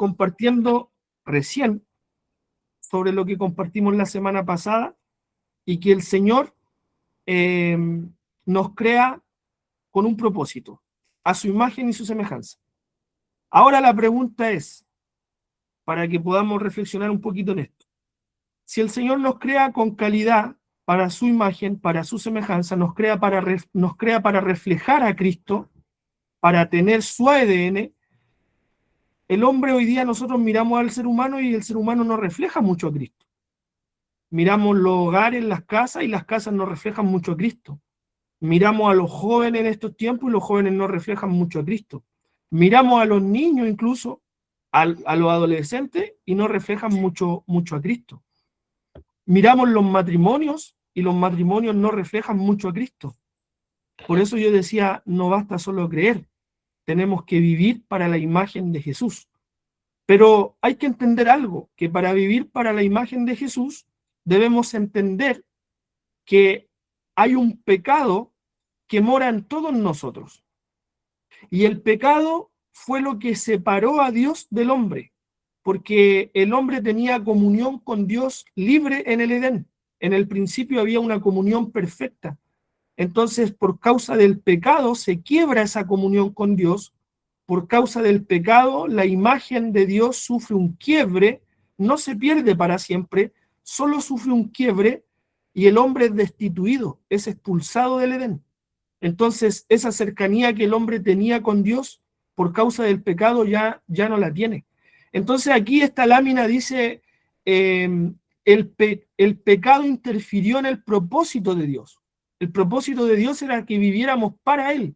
compartiendo recién sobre lo que compartimos la semana pasada y que el Señor nos crea con un propósito, a su imagen y su semejanza. Ahora la pregunta es, para que podamos reflexionar un poquito en esto, si el Señor nos crea con calidad para su imagen, para su semejanza, nos crea para reflejar a Cristo, para tener su ADN, el hombre hoy día nosotros miramos al ser humano y el ser humano no refleja mucho a Cristo. Miramos los hogares, las casas, y las casas no reflejan mucho a Cristo. Miramos a los jóvenes en estos tiempos y los jóvenes no reflejan mucho a Cristo. Miramos a los niños incluso, a los adolescentes, y no reflejan mucho a Cristo. Miramos los matrimonios y los matrimonios no reflejan mucho a Cristo. Por eso yo decía, no basta solo creer, tenemos que vivir para la imagen de Jesús. Pero hay que entender algo, que para vivir para la imagen de Jesús debemos entender que hay un pecado que mora en todos nosotros. Y el pecado fue lo que separó a Dios del hombre, porque el hombre tenía comunión con Dios libre en el Edén. En el principio había una comunión perfecta. Entonces, por causa del pecado, se quiebra esa comunión con Dios. Por causa del pecado, la imagen de Dios sufre un quiebre, no se pierde para siempre, solo sufre un quiebre y el hombre es destituido, es expulsado del Edén. Entonces, esa cercanía que el hombre tenía con Dios, por causa del pecado, ya no la tiene. Entonces, aquí esta lámina dice, el pecado interfirió en el propósito de Dios. El propósito de Dios era que viviéramos para Él,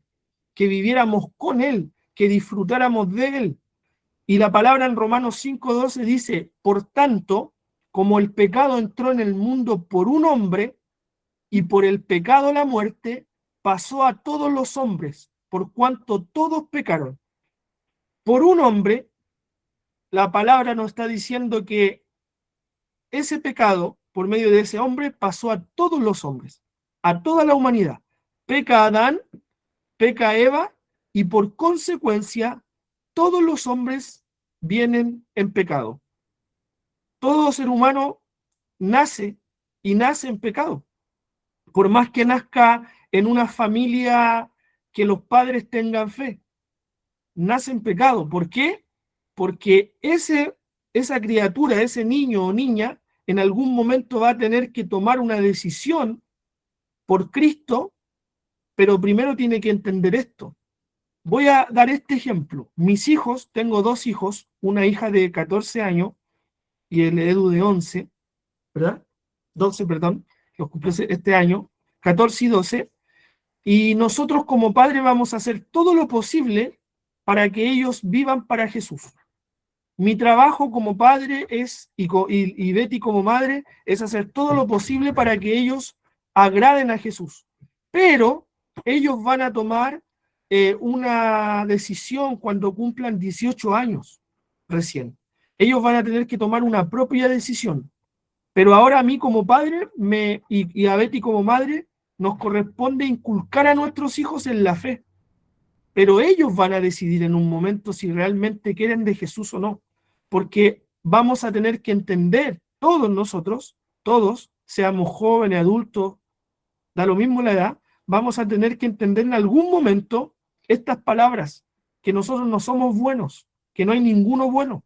que viviéramos con Él, que disfrutáramos de Él. Y la palabra en Romanos 5:12 dice, por tanto, como el pecado entró en el mundo por un hombre, y por el pecado la muerte, pasó a todos los hombres, por cuanto todos pecaron. Por un hombre, la palabra nos está diciendo que ese pecado, por medio de ese hombre, pasó a todos los hombres, a toda la humanidad. Peca Adán, peca Eva, y por consecuencia, todos los hombres vienen en pecado. Todo ser humano nace y nace en pecado. Por más que nazca en una familia que los padres tengan fe, nace en pecado. ¿Por qué? Porque esa criatura, ese niño o niña, en algún momento va a tener que tomar una decisión por Cristo, pero primero tiene que entender esto. Voy a dar este ejemplo. Mis hijos, tengo 2 hijos, una hija de 14 años y el Edu de 11, ¿verdad? 12, perdón, los cumplió este año, 14 y 12, y nosotros como padres vamos a hacer todo lo posible para que ellos vivan para Jesús. Mi trabajo como padre es, y Betty como madre, es hacer todo lo posible para que ellos agraden a Jesús. Pero ellos van a tomar una decisión cuando cumplan 18 años recién. Ellos van a tener que tomar una propia decisión. Pero ahora a mí como padre y a Betty como madre nos corresponde inculcar a nuestros hijos en la fe. Pero ellos van a decidir en un momento si realmente quieren de Jesús o no. Porque vamos a tener que entender, todos nosotros, todos, seamos jóvenes, adultos, da lo mismo la edad, vamos a tener que entender en algún momento estas palabras, que nosotros no somos buenos, que no hay ninguno bueno.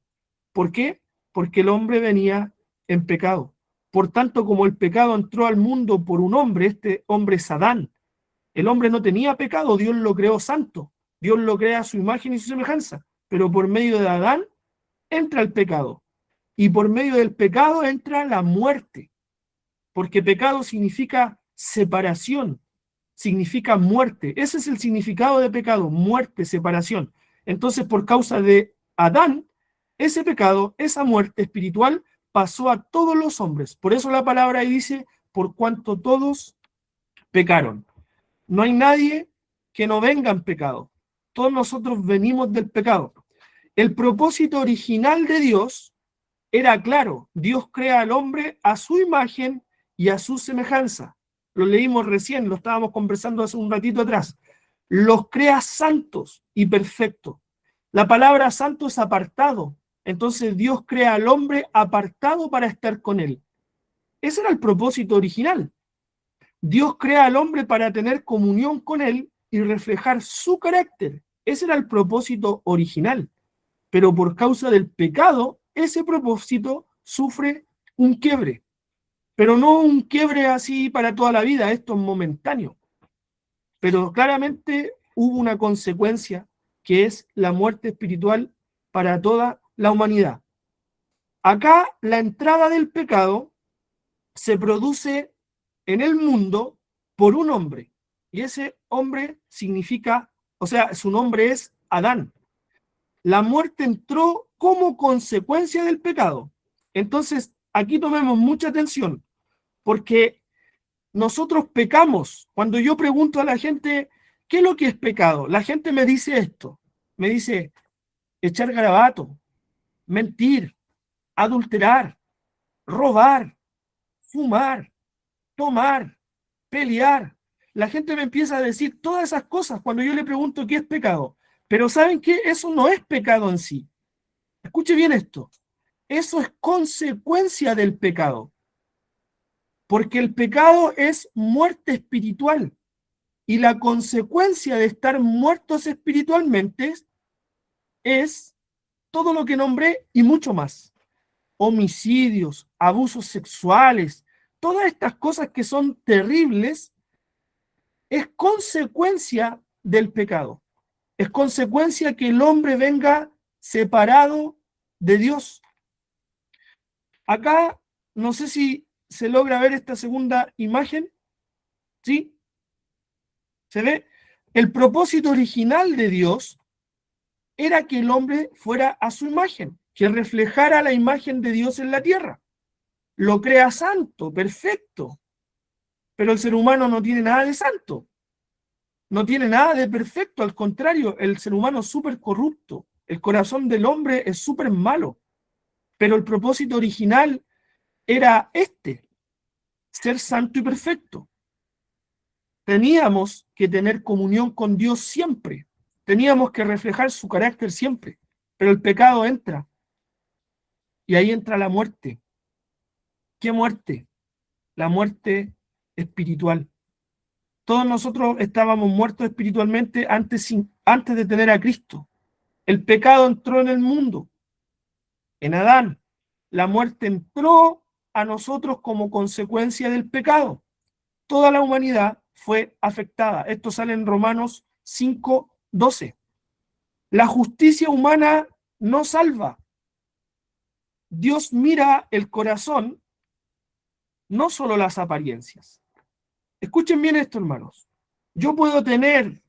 ¿Por qué? Porque el hombre venía en pecado. Por tanto, como el pecado entró al mundo por un hombre, este hombre es Adán. El hombre no tenía pecado, Dios lo creó santo. Dios lo crea a su imagen y su semejanza. Pero por medio de Adán entra el pecado. Y por medio del pecado entra la muerte. Porque pecado significa separación, significa muerte. Ese es el significado de pecado, muerte, separación. Entonces, por causa de Adán, ese pecado, esa muerte espiritual, pasó a todos los hombres. Por eso la palabra ahí dice, por cuanto todos pecaron. No hay nadie que no venga en pecado. Todos nosotros venimos del pecado. El propósito original de Dios era claro. Dios crea al hombre a su imagen y a su semejanza. Lo leímos recién, lo estábamos conversando hace un ratito atrás. Los crea santos y perfectos. La palabra santo es apartado, Entonces Dios crea al hombre apartado para estar con él. Ese era el propósito original. Dios crea al hombre para tener comunión con él y reflejar su carácter. Ese era el propósito original. Pero por causa del pecado, ese propósito sufre un quiebre. Pero no un quiebre así para toda la vida, esto es momentáneo. Pero claramente hubo una consecuencia que es la muerte espiritual para toda la humanidad. Acá la entrada del pecado se produce en el mundo por un hombre. Y ese hombre significa, o sea, su nombre es Adán. La muerte entró como consecuencia del pecado. Entonces, aquí tomemos mucha atención, porque nosotros pecamos. Cuando yo pregunto a la gente, ¿qué es lo que es pecado? La gente me dice esto. Me dice, echar garabato, mentir, adulterar, robar, fumar, tomar, pelear. La gente me empieza a decir todas esas cosas cuando yo le pregunto qué es pecado. Pero ¿saben qué? Eso no es pecado en sí. Escuche bien esto. Eso es consecuencia del pecado. Porque el pecado es muerte espiritual. Y la consecuencia de estar muertos espiritualmente es todo lo que nombré y mucho más. Homicidios, abusos sexuales, todas estas cosas que son terribles, es consecuencia del pecado. Es consecuencia que el hombre venga separado de Dios. Acá, no sé si se logra ver esta segunda imagen, ¿sí? ¿Se ve? El propósito original de Dios era que el hombre fuera a su imagen, que reflejara la imagen de Dios en la tierra. Lo crea santo, perfecto, pero el ser humano no tiene nada de santo, no tiene nada de perfecto, al contrario, el ser humano es súper corrupto, el corazón del hombre es súper malo, pero el propósito original era este, ser santo y perfecto. Teníamos que tener comunión con Dios siempre, teníamos que reflejar su carácter siempre, pero el pecado entra y ahí entra la muerte. ¿Qué muerte? La muerte espiritual. Todos nosotros estábamos muertos espiritualmente antes de tener a Cristo. El pecado entró en el mundo, en Adán. La muerte entró a nosotros como consecuencia del pecado. Toda la humanidad fue afectada. Esto sale en Romanos 5:12. La justicia humana no salva. Dios mira el corazón, no solo las apariencias. Escuchen bien esto, hermanos. Yo puedo tener,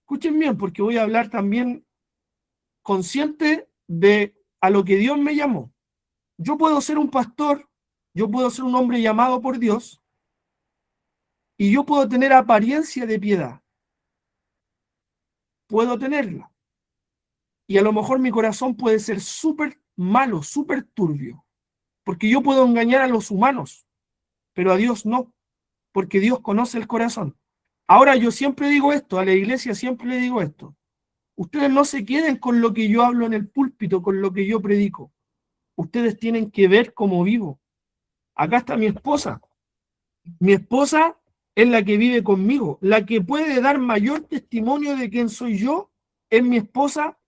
escuchen bien, porque voy a hablar también consciente de a lo que Dios me llamó. Yo puedo ser un pastor, yo puedo ser un hombre llamado por Dios, y yo puedo tener apariencia de piedad. Puedo tenerla. Y a lo mejor mi corazón puede ser súper malo, súper turbio, porque yo puedo engañar a los humanos, pero a Dios no, porque Dios conoce el corazón. Ahora yo siempre digo esto, a la iglesia siempre le digo esto. Ustedes no se queden con lo que yo hablo en el púlpito, con lo que yo predico. Ustedes tienen que ver cómo vivo. Acá está mi esposa. Mi esposa es la que vive conmigo. La que puede dar mayor testimonio de quién soy yo es mi esposa,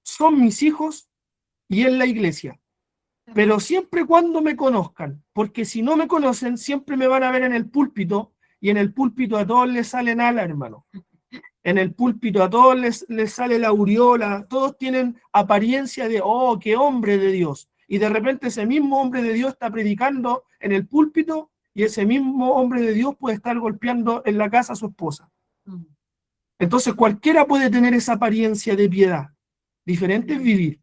son mis hijos y es la iglesia. Pero siempre cuando me conozcan, porque si no me conocen, siempre me van a ver en el púlpito, y en el púlpito a todos les salen alas, hermano. En el púlpito a todos les sale la aureola, todos tienen apariencia de, oh, qué hombre de Dios. Y de repente ese mismo hombre de Dios está predicando en el púlpito y ese mismo hombre de Dios puede estar golpeando en la casa a su esposa. Entonces cualquiera puede tener esa apariencia de piedad. Diferente es vivir.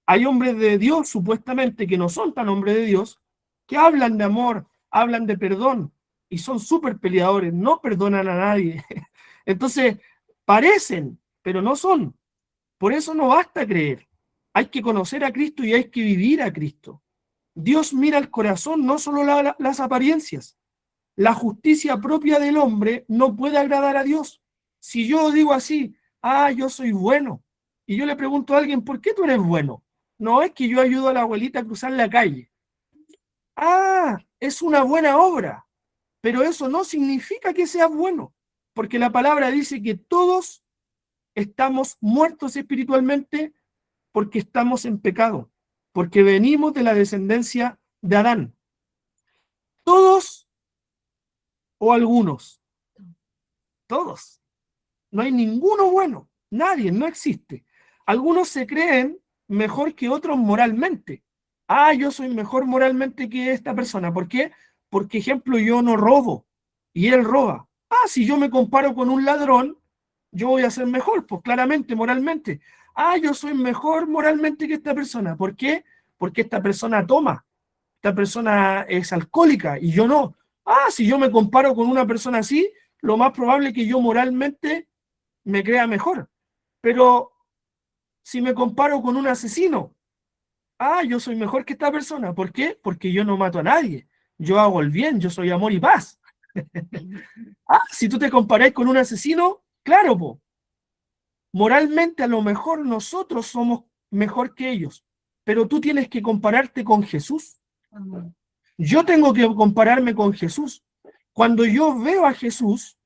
Hay hombres de Dios, supuestamente, que no son tan hombres de Dios, que hablan de amor, hablan de perdón, y son súper peleadores, no perdonan a nadie. Entonces, parecen, pero no son. Por eso no basta creer. Hay que conocer a Cristo y hay que vivir a Cristo. Dios mira el corazón, no solo las apariencias. La justicia propia del hombre no puede agradar a Dios. Si yo digo así, yo soy bueno, y yo le pregunto a alguien, ¿por qué tú eres bueno? No es que yo ayudo a la abuelita a cruzar la calle. Ah, es una buena obra, pero eso no significa que sea bueno, porque la palabra dice que todos estamos muertos espiritualmente porque estamos en pecado, porque venimos de la descendencia de Adán. Todos o algunos, todos. No hay ninguno bueno, nadie, no existe. Algunos se creen mejor que otros moralmente. Ah, yo soy mejor moralmente que esta persona. ¿Por qué? Porque, ejemplo, yo no robo y él roba. Ah, si yo me comparo con un ladrón, yo voy a ser mejor, pues claramente, moralmente. Ah, yo soy mejor moralmente que esta persona. ¿Por qué? Porque esta persona toma, esta persona es alcohólica y yo no. Ah, si yo me comparo con una persona así, lo más probable es que yo moralmente me crea mejor. Pero si me comparo con un asesino, ah, yo soy mejor que esta persona. ¿Por qué? Porque yo no mato a nadie. Yo hago el bien, yo soy amor y paz. Ah, si tú te comparás con un asesino, claro, po, moralmente a lo mejor nosotros somos mejor que ellos, pero tú tienes que compararte con Jesús. Yo tengo que compararme con Jesús. Cuando yo veo a Jesús,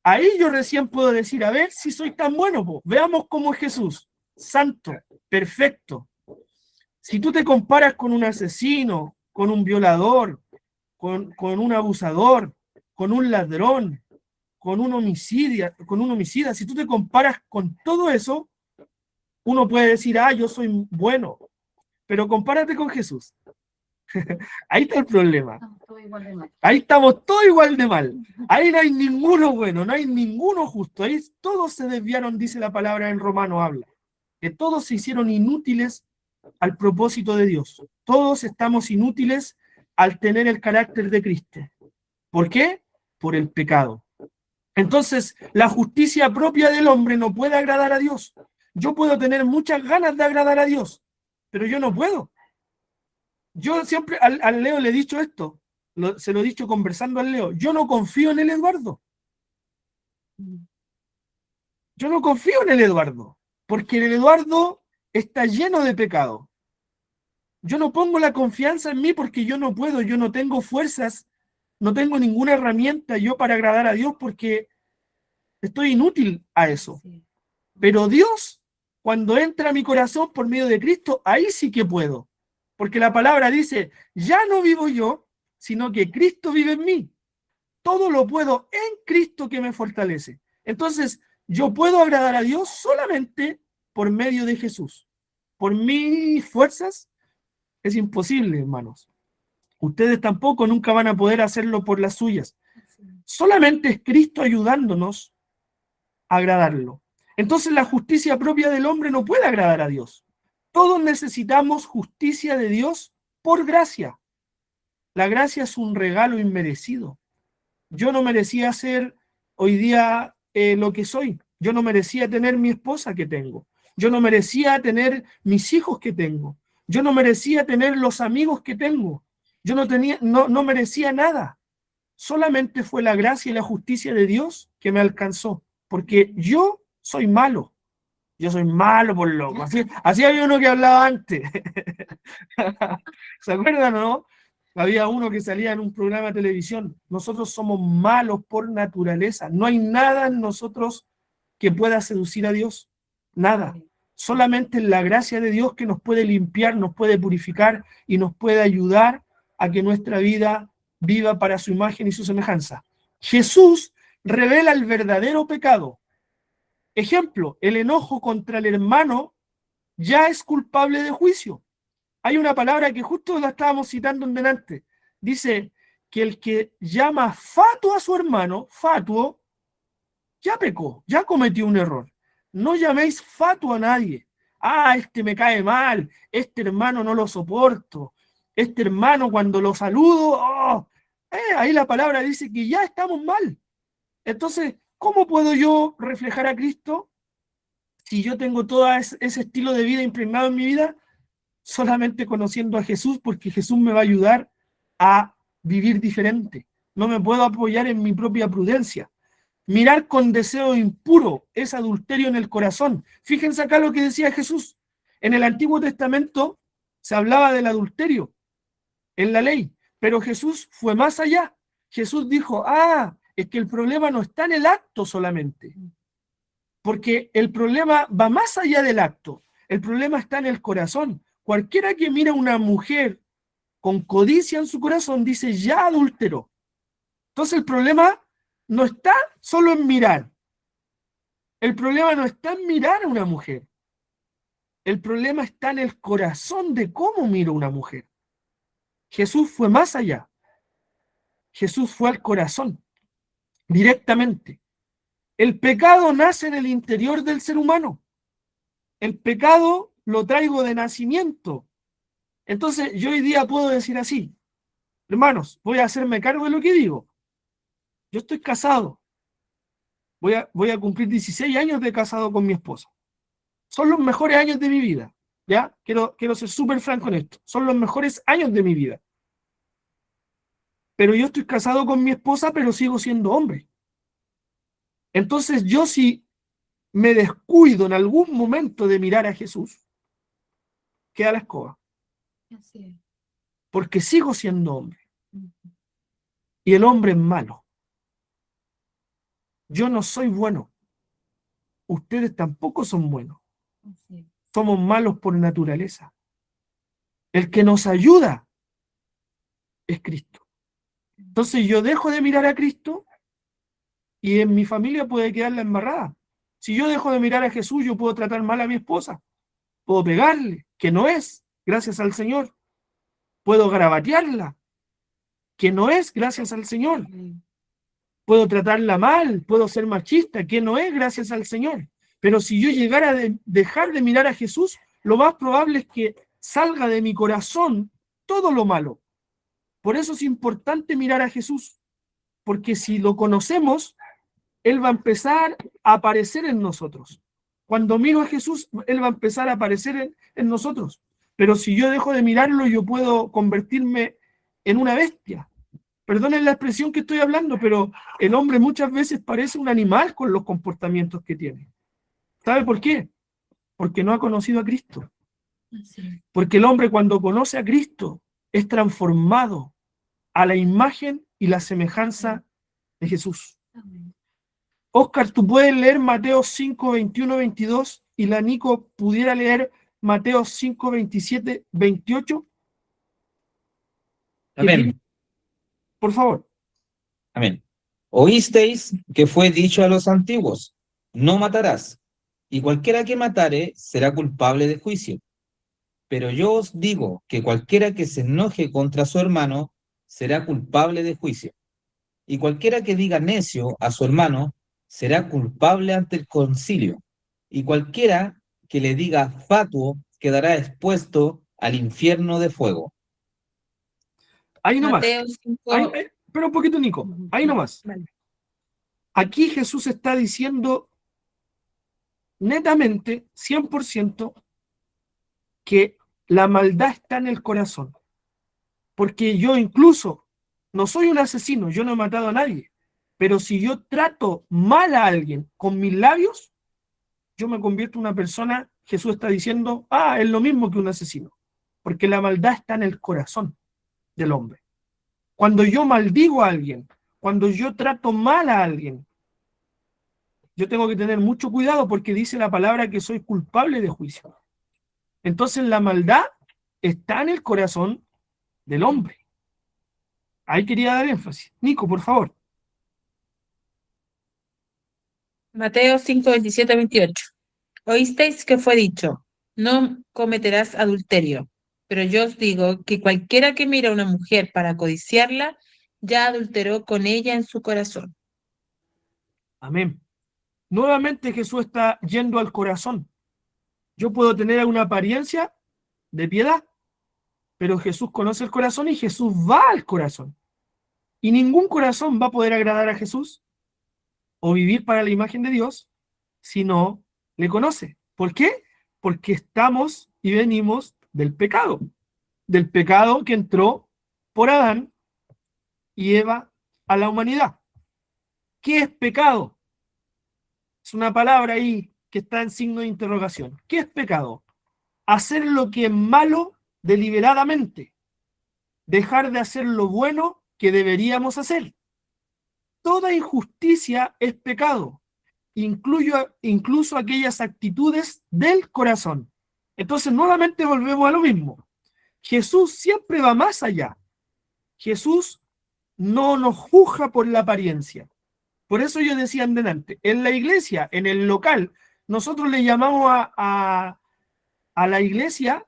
ahí yo recién puedo decir, a ver si soy tan bueno, po. Veamos cómo es Jesús, santo, perfecto. Si tú te comparas con un asesino, con un violador, con un abusador, con un ladrón, con un homicida, si tú te comparas con todo eso, uno puede decir, ah, yo soy bueno, pero compárate con Jesús. Ahí está el problema. Ahí estamos todos igual de mal. Ahí no hay ninguno bueno, no hay ninguno justo. Ahí todos se desviaron, dice la palabra en Romano, habla. Que todos se hicieron inútiles al propósito de Dios. Todos estamos inútiles al tener el carácter de Cristo. ¿Por qué? Por el pecado. Entonces, la justicia propia del hombre no puede agradar a Dios. Yo puedo tener muchas ganas de agradar a Dios, pero yo no puedo. Yo siempre al Leo le he dicho esto, se lo he dicho conversando al Leo, yo no confío en el Eduardo. Yo no confío en el Eduardo, porque el Eduardo está lleno de pecado. Yo no pongo la confianza en mí porque yo no puedo, yo no tengo fuerzas, no tengo ninguna herramienta yo para agradar a Dios porque estoy inútil a eso. Pero Dios, cuando entra a mi corazón por medio de Cristo, ahí sí que puedo. Porque la palabra dice, ya no vivo yo, sino que Cristo vive en mí. Todo lo puedo en Cristo que me fortalece. Entonces, yo puedo agradar a Dios solamente por medio de Jesús. Por mis fuerzas es imposible, hermanos. Ustedes tampoco nunca van a poder hacerlo por las suyas. Solamente es Cristo ayudándonos a agradarlo. Entonces la justicia propia del hombre no puede agradar a Dios. Todos necesitamos justicia de Dios por gracia. La gracia es un regalo inmerecido. Yo no merecía ser hoy día lo que soy. Yo no merecía tener mi esposa que tengo. Yo no merecía tener mis hijos que tengo. Yo no merecía tener los amigos que tengo. Yo no merecía nada. Solamente fue la gracia y la justicia de Dios que me alcanzó. Porque yo soy malo. Yo soy malo por loco. Así había uno que hablaba antes. ¿Se acuerdan o no? Había uno que salía en un programa de televisión. Nosotros somos malos por naturaleza. No hay nada en nosotros que pueda seducir a Dios. Nada. Solamente la gracia de Dios que nos puede limpiar, nos puede purificar y nos puede ayudar a que nuestra vida viva para su imagen y su semejanza. Jesús revela el verdadero pecado. Ejemplo, el enojo contra el hermano ya es culpable de juicio. Hay una palabra que justo la estábamos citando en delante. Dice que el que llama fatuo a su hermano, fatuo, ya pecó, ya cometió un error. No llaméis fatuo a nadie. Ah, este me cae mal, este hermano no lo soporto, este hermano cuando lo saludo, oh, ahí la palabra dice que ya estamos mal. Entonces, ¿cómo puedo yo reflejar a Cristo si yo tengo todo ese estilo de vida impregnado en mi vida? Solamente conociendo a Jesús, porque Jesús me va a ayudar a vivir diferente. No me puedo apoyar en mi propia prudencia. Mirar con deseo impuro es adulterio en el corazón. Fíjense acá lo que decía Jesús. En el Antiguo Testamento se hablaba del adulterio en la ley, pero Jesús fue más allá. Jesús dijo, es que el problema no está en el acto solamente, porque el problema va más allá del acto. El problema está en el corazón. Cualquiera que mira a una mujer con codicia en su corazón dice, ya adulteró. Entonces el problema no está solo en mirar. El problema no está en mirar a una mujer. El problema está en el corazón de cómo miro a una mujer. Jesús fue más allá. Jesús fue al corazón, directamente. El pecado nace en el interior del ser humano. El pecado lo traigo de nacimiento. Entonces yo hoy día puedo decir así, hermanos, voy a hacerme cargo de lo que digo. Yo estoy casado. Voy a cumplir 16 años de casado con mi esposa. Son los mejores años de mi vida. ¿Ya? Quiero ser súper franco en esto. Son los mejores años de mi vida. Pero yo estoy casado con mi esposa, pero sigo siendo hombre. Entonces yo si me descuido en algún momento de mirar a Jesús, queda la escoba. Así es. Porque sigo siendo hombre. Y el hombre es malo. Yo no soy bueno. Ustedes tampoco son buenos. Así es. Somos malos por naturaleza. El que nos ayuda es Cristo. Entonces yo dejo de mirar a Cristo y en mi familia puede quedar la embarrada. Si yo dejo de mirar a Jesús, yo puedo tratar mal a mi esposa. Puedo pegarle, que no es, gracias al Señor. Puedo garabatearla, que no es, gracias al Señor. Puedo tratarla mal, puedo ser machista, que no es, gracias al Señor. Pero si yo llegara a dejar de mirar a Jesús, lo más probable es que salga de mi corazón todo lo malo. Por eso es importante mirar a Jesús, porque si lo conocemos, Él va a empezar a aparecer en nosotros. Cuando miro a Jesús, Él va a empezar a aparecer en nosotros. Pero si yo dejo de mirarlo, yo puedo convertirme en una bestia. Perdonen la expresión que estoy hablando, pero el hombre muchas veces parece un animal con los comportamientos que tiene. ¿Sabe por qué? Porque no ha conocido a Cristo. Porque el hombre cuando conoce a Cristo es transformado a la imagen y la semejanza de Jesús. Oscar, ¿tú puedes leer Mateo 5, 21, 22? Y la Nico pudiera leer Mateo 5, 27, 28. Amén. Por favor. Amén. Oísteis que fue dicho a los antiguos, no matarás, y cualquiera que matare será culpable de juicio. Pero yo os digo que cualquiera que se enoje contra su hermano será culpable de juicio. Y cualquiera que diga necio a su hermano será culpable ante el concilio. Y cualquiera que le diga fatuo quedará expuesto al infierno de fuego. Ahí nomás. Mateo 5. Pero un poquito, Nico. Ahí nomás. Vale. Aquí Jesús está diciendo netamente, 100%, que la maldad está en el corazón. Porque yo incluso no soy un asesino, yo no he matado a nadie. Pero si yo trato mal a alguien con mis labios, yo me convierto en una persona, Jesús está diciendo, es lo mismo que un asesino. Porque la maldad está en el corazón del hombre. Cuando yo maldigo a alguien, cuando yo trato mal a alguien, yo tengo que tener mucho cuidado porque dice la palabra que soy culpable de juicio. Entonces la maldad está en el corazón del hombre. Ahí quería dar énfasis. Nico, por favor. Mateo 5, 27, 28. Oísteis que fue dicho, no cometerás adulterio. Pero yo os digo que cualquiera que mira a una mujer para codiciarla, ya adulteró con ella en su corazón. Amén. Nuevamente Jesús está yendo al corazón. Yo puedo tener una apariencia de piedad, pero Jesús conoce el corazón y Jesús va al corazón. Y ningún corazón va a poder agradar a Jesús o vivir para la imagen de Dios si no le conoce. ¿Por qué? Porque estamos y venimos del pecado que entró por Adán y Eva a la humanidad. ¿Qué es pecado? Es una palabra ahí que está en signo de interrogación. ¿Qué es pecado? hacer lo que es malo deliberadamente, dejar de hacer lo bueno que deberíamos hacer. Toda injusticia es pecado, incluso aquellas actitudes del corazón. Entonces, nuevamente volvemos a lo mismo. Jesús siempre va más allá. Jesús no nos juzga por la apariencia. Por eso yo decía antes, en la iglesia, en el local, nosotros le llamamos a la iglesia,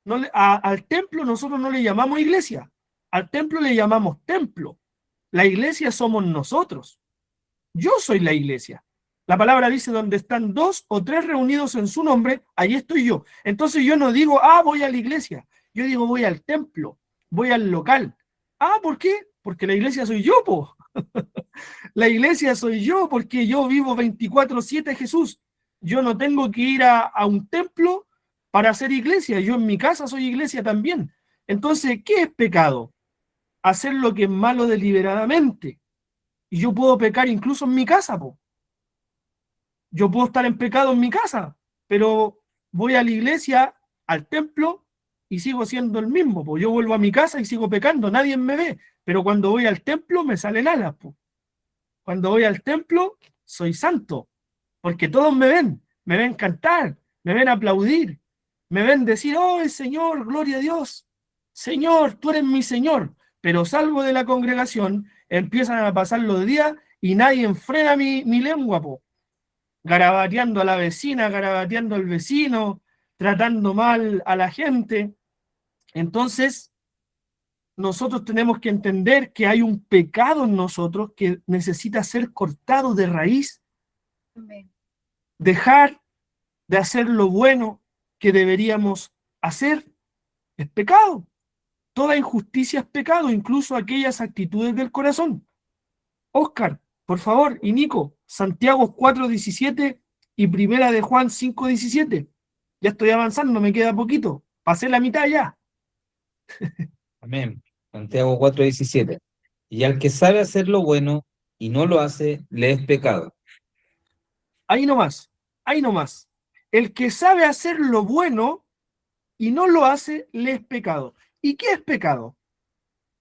al templo nosotros no le llamamos iglesia, al templo le llamamos templo. La iglesia somos nosotros. Yo soy la iglesia. La palabra dice, donde están 2 o 3 reunidos en su nombre, ahí estoy yo. Entonces yo no digo, voy a la iglesia. Yo digo, voy al templo, voy al local. ¿Por qué? Porque la iglesia soy yo, po. La iglesia soy yo, porque yo vivo 24/7 Jesús. Yo no tengo que ir a un templo para hacer iglesia. Yo en mi casa soy iglesia también. Entonces, ¿qué es pecado? Hacer lo que es malo deliberadamente. Y yo puedo pecar incluso en mi casa, po. Yo puedo estar en pecado en mi casa, pero voy a la iglesia, al templo, y sigo siendo el mismo, po. Yo vuelvo a mi casa y sigo pecando, nadie me ve, pero cuando voy al templo me salen alas, po. Cuando voy al templo soy santo, porque todos me ven cantar, me ven aplaudir, me ven decir, oh Señor, gloria a Dios, Señor, tú eres mi Señor, pero salgo de la congregación, empiezan a pasar los días y nadie frena mi lengua, po. Garabateando a la vecina, garabateando al vecino, tratando mal a la gente. Entonces, nosotros tenemos que entender que hay un pecado en nosotros que necesita ser cortado de raíz. Amén. Dejar de hacer lo bueno que deberíamos hacer es pecado. Toda injusticia es pecado, incluso aquellas actitudes del corazón. Óscar, por favor, y Nico, Santiago 4:17 y Primera de Juan 5:17. Ya estoy avanzando, me queda poquito. Pasé la mitad ya. Amén. Santiago 4:17. Y al que sabe hacer lo bueno y no lo hace, le es pecado. Ahí nomás, ahí nomás. El que sabe hacer lo bueno y no lo hace, le es pecado. ¿Y qué es pecado?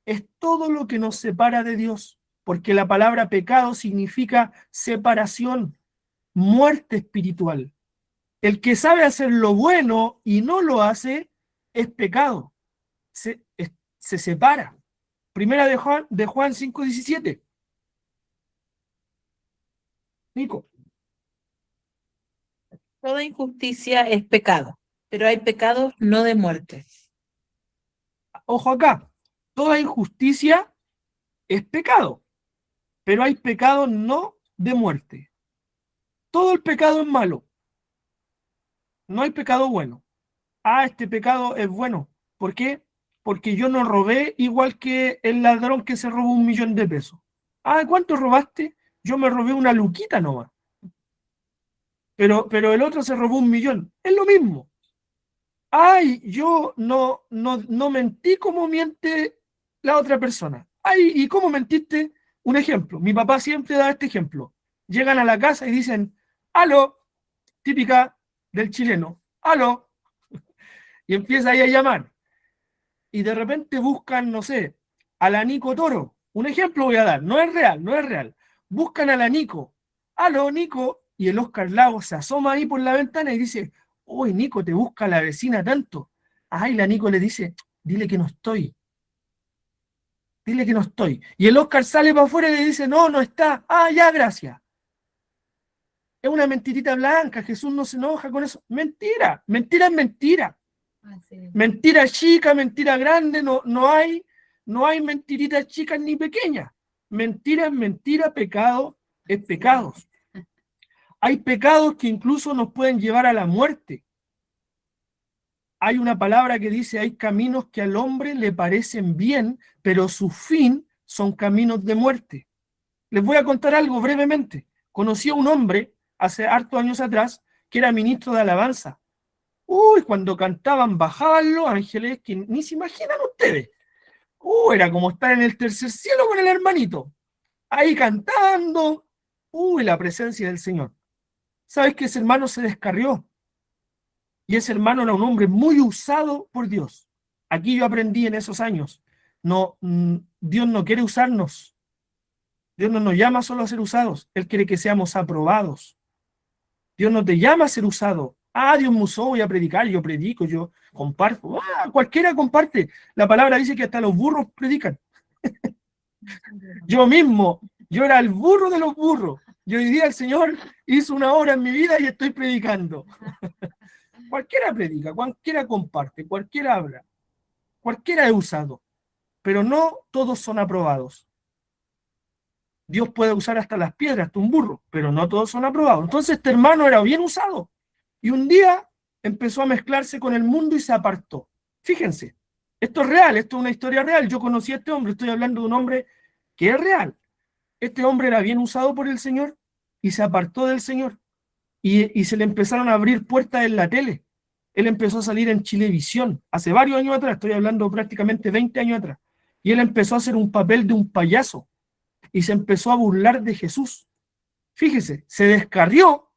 Es todo lo que nos separa de Dios, porque la palabra pecado significa separación, muerte espiritual. El que sabe hacer lo bueno y no lo hace, es pecado. Se separa. Primera de Juan 5:17. Nico. Toda injusticia es pecado, pero hay pecados no de muerte. Ojo acá. Toda injusticia es pecado, pero hay pecados no de muerte. Todo el pecado es malo. No hay pecado bueno. Este pecado es bueno. ¿Por qué? Porque yo no robé igual que el ladrón que se robó 1.000.000 de pesos. ¿Cuánto robaste? Yo me robé una luquita nomás. Pero el otro se robó 1.000.000. Es lo mismo. Yo no mentí como miente la otra persona. ¿Y cómo mentiste? Un ejemplo. Mi papá siempre da este ejemplo. Llegan a la casa y dicen, aló, típica del chileno, aló, y empieza ahí a llamar. Y de repente buscan, no sé, a la Nico Toro. Un ejemplo voy a dar, no es real, no es real. Buscan a la Nico. Aló, Nico. Y el Oscar Lago se asoma ahí por la ventana y dice, uy, Nico, te busca la vecina tanto. Y la Nico le dice, dile que no estoy. Dile que no estoy. Y el Oscar sale para afuera y le dice, no, no está. Ya, gracias. Es una mentirita blanca, Jesús no se enoja con eso. Mentira, mentira es mentira. Mentira chica, mentira grande, no hay mentiritas chicas ni pequeñas. Mentira es mentira, pecado es pecado. Hay pecados que incluso nos pueden llevar a la muerte. Hay una palabra que dice, hay caminos que al hombre le parecen bien, pero su fin son caminos de muerte. Les voy a contar algo brevemente. Conocí a un hombre hace hartos años atrás que era ministro de alabanza. Cuando cantaban, bajaban los ángeles, que ni se imaginan ustedes. Era como estar en el tercer cielo con el hermanito. Ahí cantando. La presencia del Señor. ¿Sabes que ese hermano se descarrió? Y ese hermano era un hombre muy usado por Dios. Aquí yo aprendí en esos años. No, Dios no quiere usarnos. Dios no nos llama solo a ser usados. Él quiere que seamos aprobados. Dios no te llama a ser usado. Ah, Dios me usó, voy a predicar, yo predico, yo comparto. Ah, cualquiera comparte. La palabra dice que hasta los burros predican. Yo mismo, yo era el burro de los burros. Y hoy día el Señor hizo una obra en mi vida y estoy predicando. Cualquiera predica, cualquiera comparte, cualquiera habla, cualquiera es usado, pero no todos son aprobados. Dios puede usar hasta las piedras, hasta un burro, pero no todos son aprobados. Entonces este hermano era bien usado y un día empezó a mezclarse con el mundo y se apartó. Fíjense, esto es real, esto es una historia real. Yo conocí a este hombre, estoy hablando de un hombre que es real. Este hombre era bien usado por el Señor y se apartó del Señor y se le empezaron a abrir puertas en la tele. Él empezó a salir en Chilevisión hace varios años atrás, estoy hablando prácticamente 20 años atrás, y él empezó a hacer un papel de un payaso y se empezó a burlar de Jesús. Fíjese, se descarrió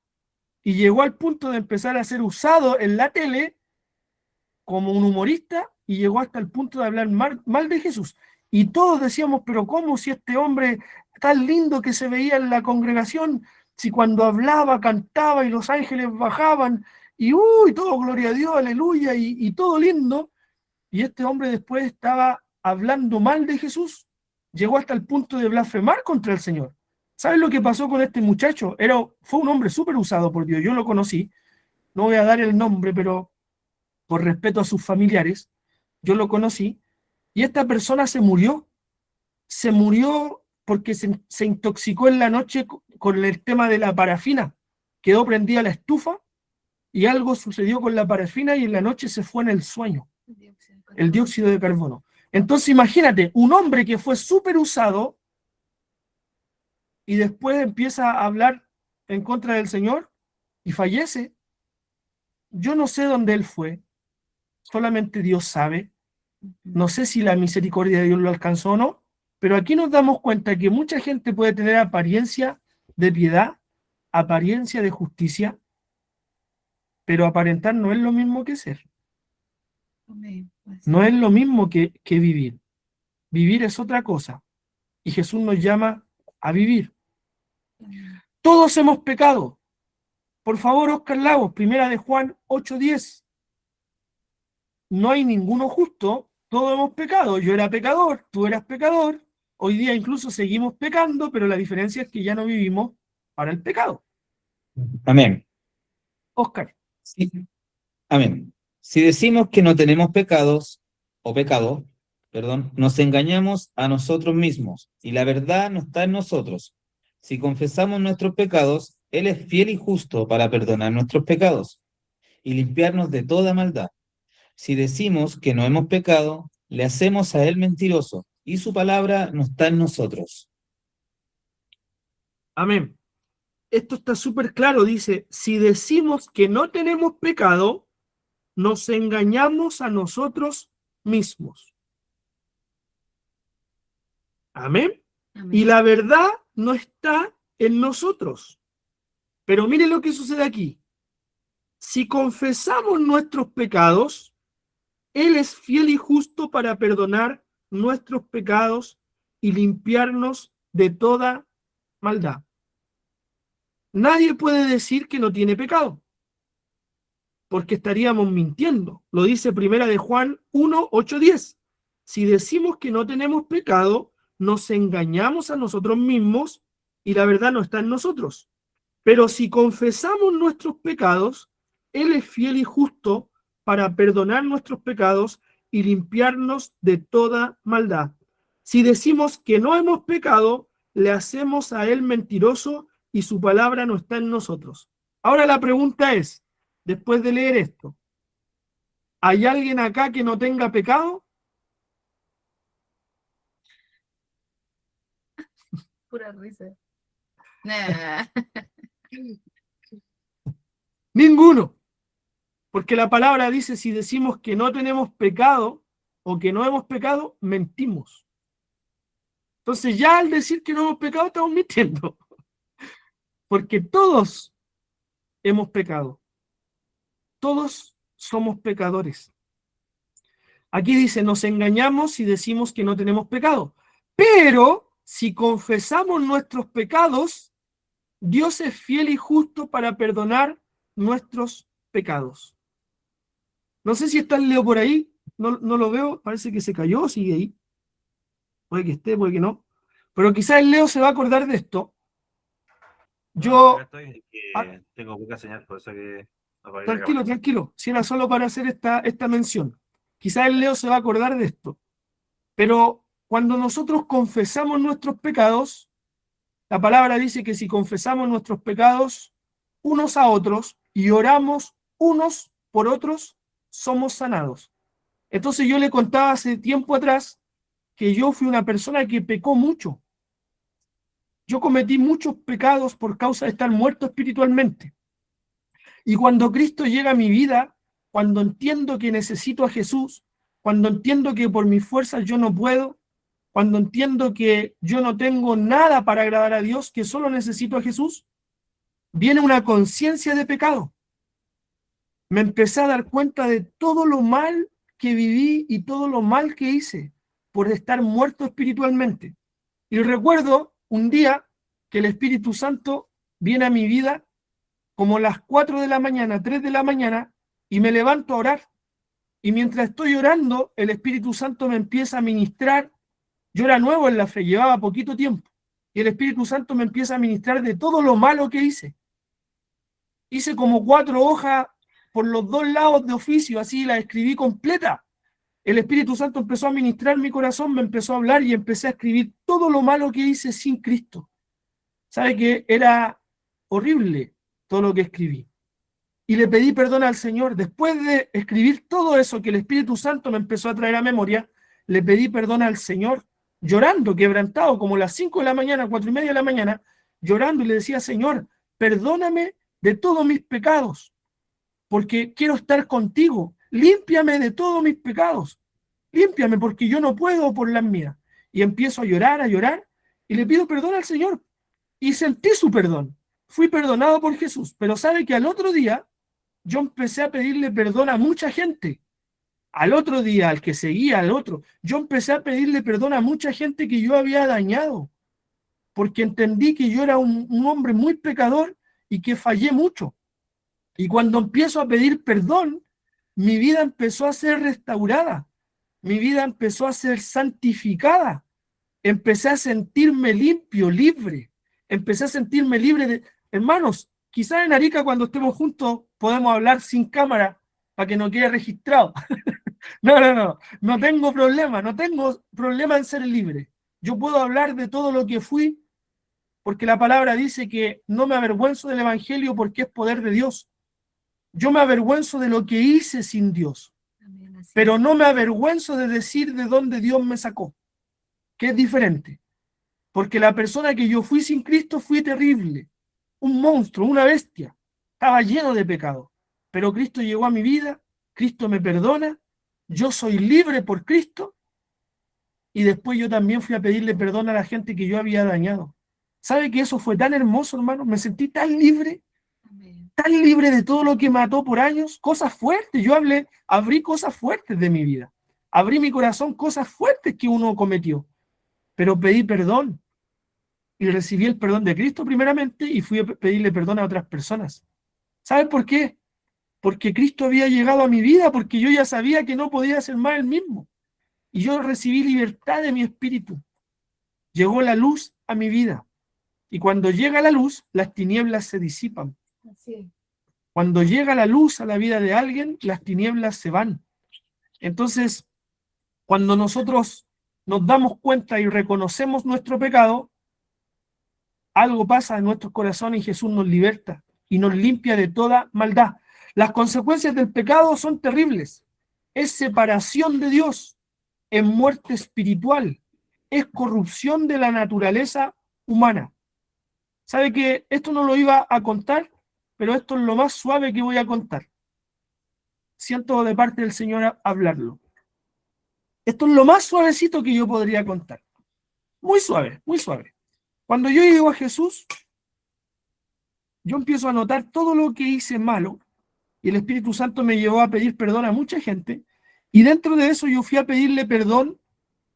y llegó al punto de empezar a ser usado en la tele como un humorista y llegó hasta el punto de hablar mal de Jesús. Y todos decíamos, pero ¿cómo si este hombre tan lindo que se veía en la congregación, si cuando hablaba, cantaba y los ángeles bajaban y uy, todo gloria a Dios, aleluya, y todo lindo, y este hombre después estaba hablando mal de Jesús, llegó hasta el punto de blasfemar contra el Señor. ¿Sabes lo que pasó con este muchacho? Fue un hombre súper usado por Dios, yo lo conocí, no voy a dar el nombre, pero por respeto a sus familiares, yo lo conocí, y esta persona se murió porque se intoxicó en la noche con el tema de la parafina, quedó prendida la estufa, y algo sucedió con la parafina y en la noche se fue en el sueño, el dióxido de carbono. Entonces imagínate, un hombre que fue súper usado y después empieza a hablar en contra del Señor y fallece. Yo no sé dónde él fue, solamente Dios sabe. No sé si la misericordia de Dios lo alcanzó o no, pero aquí nos damos cuenta que mucha gente puede tener apariencia de piedad, apariencia de justicia, pero aparentar no es lo mismo que ser. No es lo mismo que vivir. Vivir es otra cosa. Y Jesús nos llama a vivir. Todos hemos pecado. Por favor, Oscar Lagos, primera de Juan 8:10. No hay ninguno justo, todos hemos pecado. Yo era pecador, tú eras pecador. Hoy día incluso seguimos pecando, pero la diferencia es que ya no vivimos para el pecado. Amén. Oscar. Sí. Amén. Si decimos que no tenemos pecados, o pecado, perdón, nos engañamos a nosotros mismos, y la verdad no está en nosotros. Si confesamos nuestros pecados, Él es fiel y justo para perdonar nuestros pecados y limpiarnos de toda maldad. Si decimos que no hemos pecado, le hacemos a Él mentiroso, y su palabra no está en nosotros. Amén. Esto está súper claro, dice, si decimos que no tenemos pecado, nos engañamos a nosotros mismos. Amén. Y la verdad no está en nosotros. Pero mire lo que sucede aquí. Si confesamos nuestros pecados, Él es fiel y justo para perdonar nuestros pecados y limpiarnos de toda maldad. Nadie puede decir que no tiene pecado, porque estaríamos mintiendo. Lo dice primera de Juan 1:8-10. Si decimos que no tenemos pecado, nos engañamos a nosotros mismos y la verdad no está en nosotros. Pero si confesamos nuestros pecados, Él es fiel y justo para perdonar nuestros pecados y limpiarnos de toda maldad. Si decimos que no hemos pecado, le hacemos a Él mentiroso y su palabra no está en nosotros. Ahora la pregunta es, después de leer esto, ¿hay alguien acá que no tenga pecado? Pura risa. Nah. Ninguno. Porque la palabra dice, si decimos que no tenemos pecado o que no hemos pecado, mentimos. Entonces ya al decir que no hemos pecado, estamos mintiendo. Porque todos hemos pecado. Todos somos pecadores. Aquí dice, nos engañamos si decimos que no tenemos pecado. Pero si confesamos nuestros pecados, Dios es fiel y justo para perdonar nuestros pecados. No sé si está el Leo por ahí, no lo veo, parece que se cayó, sigue ahí. Puede que esté, puede que no. Pero quizás el Leo se va a acordar de esto. Yo... Acá estoy, tengo poca señal, por eso que apagué la Tranquilo, cámara. tranquilo. Si era solo para hacer esta mención. Quizás el Leo se va a acordar de esto. Pero cuando nosotros confesamos nuestros pecados, la palabra dice que si confesamos nuestros pecados unos a otros y oramos unos por otros, somos sanados. Entonces yo le contaba hace tiempo atrás que yo fui una persona que pecó mucho. Yo cometí muchos pecados por causa de estar muerto espiritualmente. Y cuando Cristo llega a mi vida, cuando entiendo que necesito a Jesús, cuando entiendo que por mis fuerzas yo no puedo, cuando entiendo que yo no tengo nada para agradar a Dios, que solo necesito a Jesús, viene una conciencia de pecado. Me empecé a dar cuenta de todo lo mal que viví y todo lo mal que hice por estar muerto espiritualmente. Y recuerdo un día que el Espíritu Santo viene a mi vida como las 4 de la mañana, 3 de la mañana, y me levanto a orar. Y mientras estoy orando, el Espíritu Santo me empieza a ministrar. Yo era nuevo en la fe, llevaba poquito tiempo. Y el Espíritu Santo me empieza a ministrar de todo lo malo que hice. Hice como 4 hojas por los 2 lados de oficio, así la escribí completa. El Espíritu Santo empezó a ministrar mi corazón, me empezó a hablar y empecé a escribir todo lo malo que hice sin Cristo. ¿Sabe que era horrible todo lo que escribí? Y le pedí perdón al Señor. Después de escribir todo eso que el Espíritu Santo me empezó a traer a memoria, le pedí perdón al Señor, llorando, quebrantado, como las 5 de la mañana, 4:30 de la mañana, llorando, y le decía, Señor, perdóname de todos mis pecados, porque quiero estar contigo. Límpiame de todos mis pecados. Límpiame, porque yo no puedo por las mías. Y empiezo a llorar, y le pido perdón al Señor. Y sentí su perdón. Fui perdonado por Jesús. Pero sabe que al otro día, yo empecé a pedirle perdón a mucha gente. Al otro día, al que seguía, al otro, yo empecé a pedirle perdón a mucha gente que yo había dañado. Porque entendí que yo era un hombre muy pecador y que fallé mucho. Y cuando empiezo a pedir perdón, mi vida empezó a ser restaurada. Mi vida empezó a ser santificada. Empecé a sentirme limpio, libre. Empecé a sentirme libre de... Hermanos, quizás en Arica cuando estemos juntos podemos hablar sin cámara para que no quede registrado. No tengo problema, no tengo problema en ser libre. Yo puedo hablar de todo lo que fui porque la palabra dice que no me avergüenzo del evangelio porque es poder de Dios. Yo me avergüenzo de lo que hice sin Dios, pero no me avergüenzo de decir de dónde Dios me sacó, que es diferente. Porque la persona que yo fui sin Cristo fui terrible, un monstruo, una bestia, estaba lleno de pecado. Pero Cristo llegó a mi vida, Cristo me perdona, yo soy libre por Cristo, y después yo también fui a pedirle perdón a la gente que yo había dañado. ¿Sabe que eso fue tan hermoso, hermano? Me sentí tan libre de todo lo que mató por años, cosas fuertes. Yo abrí cosas fuertes de mi vida, abrí mi corazón, cosas fuertes que uno cometió, pero pedí perdón y recibí el perdón de Cristo primeramente y fui a pedirle perdón a otras personas. ¿Saben por qué? Porque Cristo había llegado a mi vida, porque yo ya sabía que no podía ser más el mismo. Y yo recibí libertad de mi espíritu. Llegó la luz a mi vida. Y cuando llega la luz, las tinieblas se disipan. Así. Cuando llega la luz a la vida de alguien, las tinieblas se van. Entonces, cuando nosotros nos damos cuenta y reconocemos nuestro pecado, algo pasa en nuestros corazones y Jesús nos liberta y nos limpia de toda maldad. Las consecuencias del pecado son terribles. Es separación de Dios, es muerte espiritual, es corrupción de la naturaleza humana. ¿Sabe que esto no lo iba a contar? Pero esto es lo más suave que voy a contar. Siento de parte del Señor hablarlo. Esto es lo más suavecito que yo podría contar. Muy suave, muy suave. Cuando yo llego a Jesús, yo empiezo a notar todo lo que hice malo y el Espíritu Santo me llevó a pedir perdón a mucha gente, y dentro de eso yo fui a pedirle perdón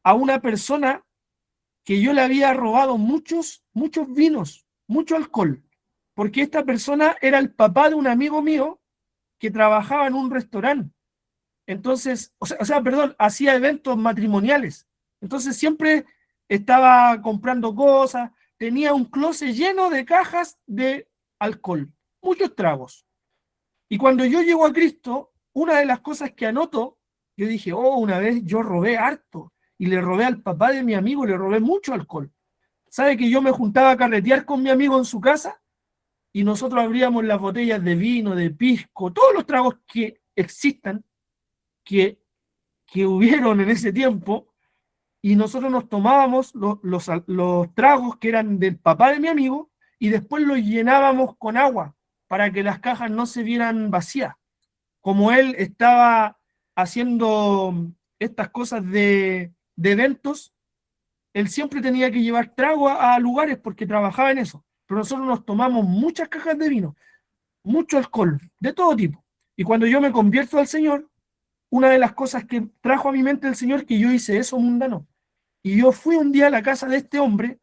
a una persona que yo le había robado muchos vinos, mucho alcohol, porque esta persona era el papá de un amigo mío que trabajaba en un restaurante. Entonces, perdón, hacía eventos matrimoniales. Entonces siempre estaba comprando cosas, tenía un closet lleno de cajas de alcohol, muchos tragos. Y cuando yo llego a Cristo, una de las cosas que anoto, yo dije, oh, una vez yo robé harto, y le robé al papá de mi amigo, le robé mucho alcohol. ¿Sabe que yo me juntaba a carretear con mi amigo en su casa? Y nosotros abríamos las botellas de vino, de pisco, todos los tragos que existan, que hubieron en ese tiempo, y nosotros nos tomábamos los tragos que eran del papá de mi amigo, y después los llenábamos con agua, para que las cajas no se vieran vacías. Como él estaba haciendo estas cosas de eventos, él siempre tenía que llevar trago a lugares porque trabajaba en eso. Pero nosotros nos tomamos muchas cajas de vino, mucho alcohol, de todo tipo. Y cuando yo me convierto al Señor, una de las cosas que trajo a mi mente el Señor, que yo hice eso mundano. Y yo fui un día a la casa de este hombre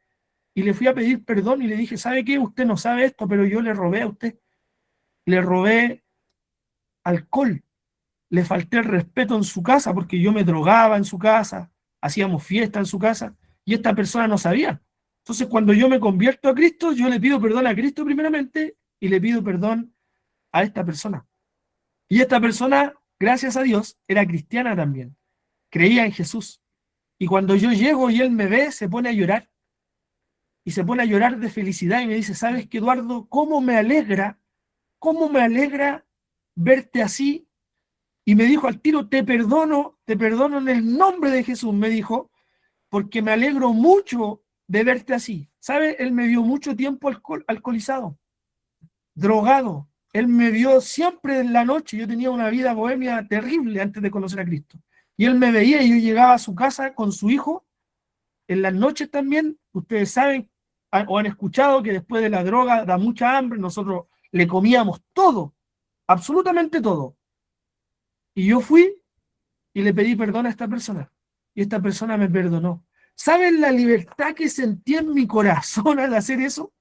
y le fui a pedir perdón y le dije, ¿sabe qué? Usted no sabe esto, pero yo le robé a usted. Le robé alcohol. Le falté el respeto en su casa porque yo me drogaba en su casa, hacíamos fiesta en su casa y esta persona no sabía. Entonces, cuando yo me convierto a Cristo, yo le pido perdón a Cristo primeramente y le pido perdón a esta persona. Y esta persona, gracias a Dios, era cristiana también. Creía en Jesús. Y cuando yo llego y él me ve, se pone a llorar. Y se pone a llorar de felicidad y me dice, ¿sabes qué, Eduardo? Cómo me alegra verte así. Y me dijo al tiro, te perdono en el nombre de Jesús, me dijo, porque me alegro mucho de verte así. ¿Sabes? Él me vio mucho tiempo alcoholizado, drogado. Él me vio siempre en la noche. Yo tenía una vida bohemia terrible antes de conocer a Cristo. Y él me veía y yo llegaba a su casa con su hijo. En las noches también, ustedes saben o han escuchado que después de la droga da mucha hambre. Nosotros le comíamos todo, absolutamente todo. Y yo fui y le pedí perdón a esta persona. Y esta persona me perdonó. ¿Saben la libertad que sentí en mi corazón al hacer eso?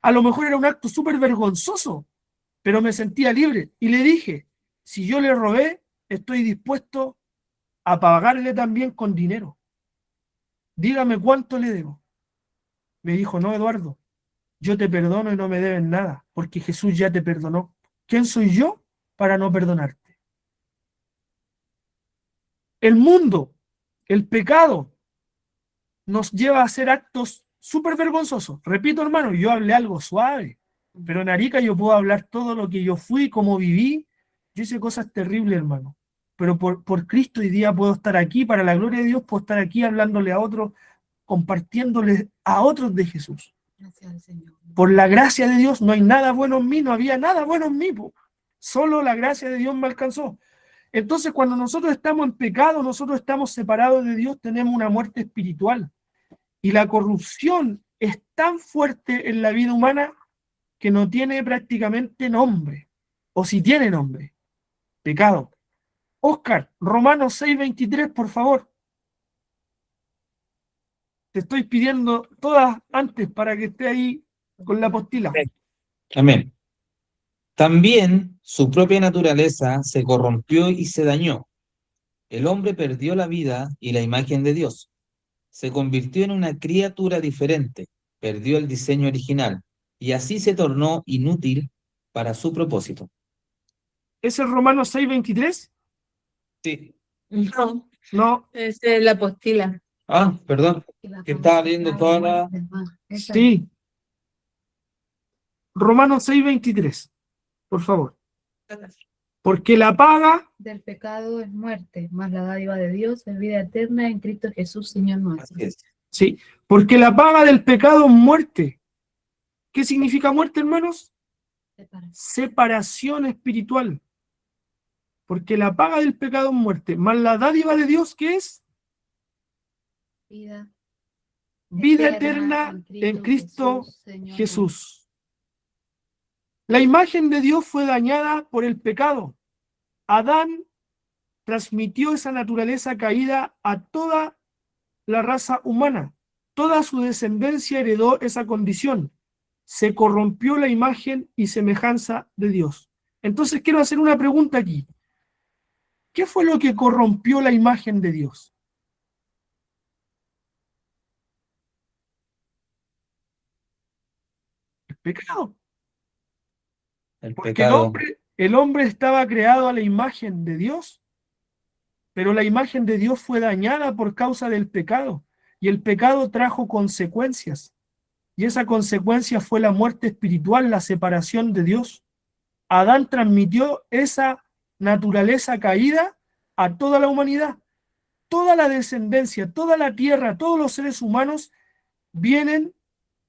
A lo mejor era un acto súper vergonzoso, pero me sentía libre. Y le dije, si yo le robé, estoy dispuesto a pagarle también con dinero. Dígame cuánto le debo. Me dijo, no, Eduardo, yo te perdono y no me debes nada, porque Jesús ya te perdonó. ¿Quién soy yo para no perdonarte? El mundo, el pecado, nos lleva a hacer actos súper vergonzosos. Repito, hermano, yo hablé algo suave, pero en Arica yo puedo hablar todo lo que yo fui, cómo viví. Yo hice cosas terribles, hermano. Pero por Cristo hoy día puedo estar aquí, para la gloria de Dios, puedo estar aquí hablándole a otros, compartiéndole a otros de Jesús. Gracias al Señor. Por la gracia de Dios no hay nada bueno en mí, no había nada bueno en mí. Solo la gracia de Dios me alcanzó. Entonces, cuando nosotros estamos en pecado, nosotros estamos separados de Dios, tenemos una muerte espiritual. Y la corrupción es tan fuerte en la vida humana que no tiene prácticamente nombre. O si tiene nombre, pecado. Oscar, Romanos 6:23, por favor. Te estoy pidiendo todas antes para que esté ahí con la postila. Amén. También su propia naturaleza se corrompió y se dañó. El hombre perdió la vida y la imagen de Dios. Se convirtió en una criatura diferente, perdió el diseño original y así se tornó inútil para su propósito. ¿Es el Romanos 6:23? Sí. No, No, esa es la apostila. Ah, perdón, que estaba leyendo toda la... sí. Romanos 6:23, por favor. Porque la paga Del pecado es muerte, más la dádiva de Dios es vida eterna en Cristo Jesús, Señor nuestro. Así es. sí, porque la paga del pecado es muerte. ¿Qué significa muerte, hermanos? Separación espiritual. Porque la paga del pecado es muerte, más la dádiva de Dios, ¿qué es? Vida eterna en Cristo Jesús. La imagen de Dios fue dañada por el pecado. Adán transmitió esa naturaleza caída a toda la raza humana. Toda su descendencia heredó esa condición. Se corrompió la imagen y semejanza de Dios. Entonces quiero hacer una pregunta aquí. ¿Qué fue lo que corrompió la imagen de Dios? El pecado. El Porque pecado. el hombre estaba creado a la imagen de Dios, pero la imagen de Dios fue dañada por causa del pecado. Y el pecado trajo consecuencias. Y esa consecuencia fue la muerte espiritual, la separación de Dios. Adán transmitió esa naturaleza caída a toda la humanidad. Toda la descendencia, toda la tierra, todos los seres humanos vienen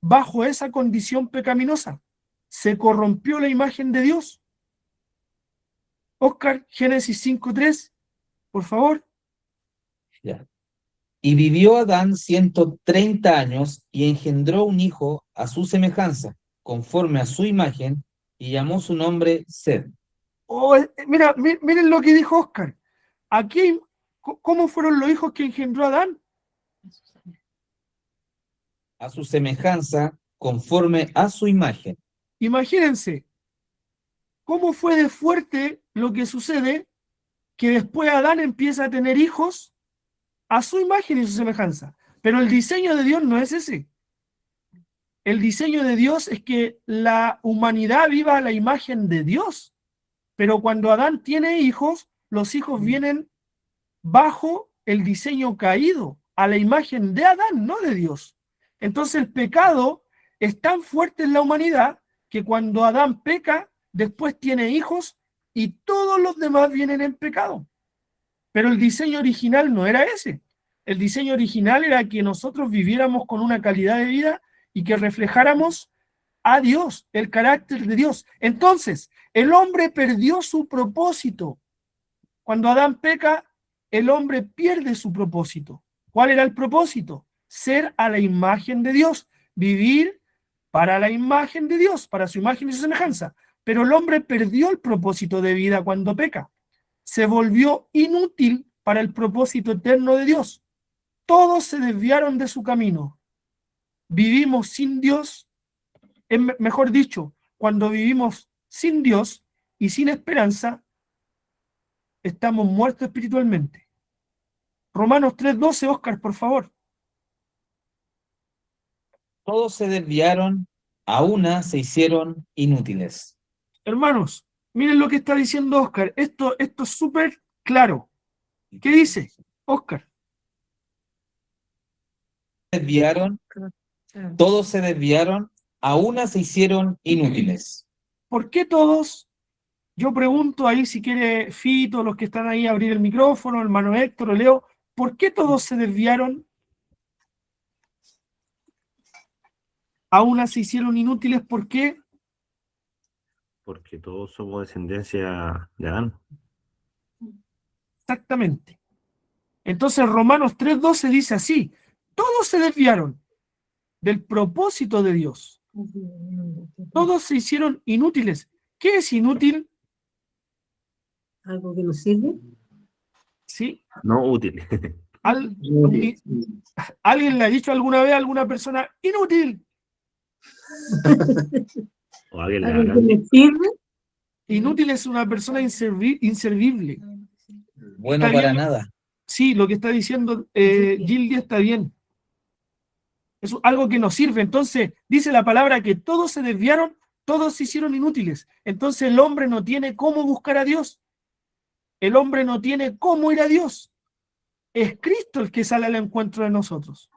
bajo esa condición pecaminosa. Se corrompió la imagen de Dios. Oscar, Génesis 5:3, por favor. Ya. Y vivió Adán 130 años y engendró un hijo a su semejanza, conforme a su imagen, y llamó su nombre Sed. Oh, mira, miren lo que dijo Oscar. Aquí, ¿cómo fueron los hijos que engendró Adán? A su semejanza, conforme a su imagen. Imagínense, ¿cómo fue de fuerte lo que sucede que después Adán empieza a tener hijos a su imagen y su semejanza? Pero el diseño de Dios no es ese. El diseño de Dios es que la humanidad viva a la imagen de Dios. Pero cuando Adán tiene hijos, los hijos vienen bajo el diseño caído, a la imagen de Adán, no de Dios. Entonces el pecado es tan fuerte en la humanidad que cuando Adán peca, después tiene hijos y todos los demás vienen en pecado. Pero el diseño original no era ese. El diseño original era que nosotros viviéramos con una calidad de vida y que reflejáramos a Dios, el carácter de Dios. Entonces, el hombre perdió su propósito. Cuando Adán peca, el hombre pierde su propósito. ¿Cuál era el propósito? Ser a la imagen de Dios, vivir para la imagen de Dios, para su imagen y su semejanza. Pero el hombre perdió el propósito de vida cuando peca. Se volvió inútil para el propósito eterno de Dios. Todos se desviaron de su camino. Vivimos sin Dios, mejor dicho, cuando vivimos sin Dios y sin esperanza, estamos muertos espiritualmente. Romanos 3:12, Oscar, por favor. Todos se desviaron, a una se hicieron inútiles. Hermanos, miren lo que está diciendo Oscar. Esto es súper claro. ¿Qué dice Oscar? Desviaron, todos se desviaron, a una se hicieron inútiles. ¿Por qué todos? Yo pregunto ahí si quiere Fito, los que están ahí, abrir el micrófono, hermano Héctor o Leo, ¿por qué todos se desviaron? A una se hicieron inútiles, ¿por qué? Porque todos somos descendencia de Adán. Exactamente. Entonces Romanos 3:12 dice así, todos se desviaron del propósito de Dios. Todos se hicieron inútiles. ¿Qué es inútil? ¿Algo que nos sirve? ¿Sí? No útil. ¿Alguien le ha dicho alguna vez a alguna persona inútil? O alguien le ¿Algo que haga. nos sirve? Inútil es una persona inservible. Bueno ¿Está para bien? nada. Sí, lo que está diciendo Gildia está bien. Es algo que nos sirve. Entonces, dice la palabra que todos se desviaron, todos se hicieron inútiles. Entonces el hombre no tiene cómo buscar a Dios. El hombre no tiene cómo ir a Dios. Es Cristo el que sale al encuentro de nosotros.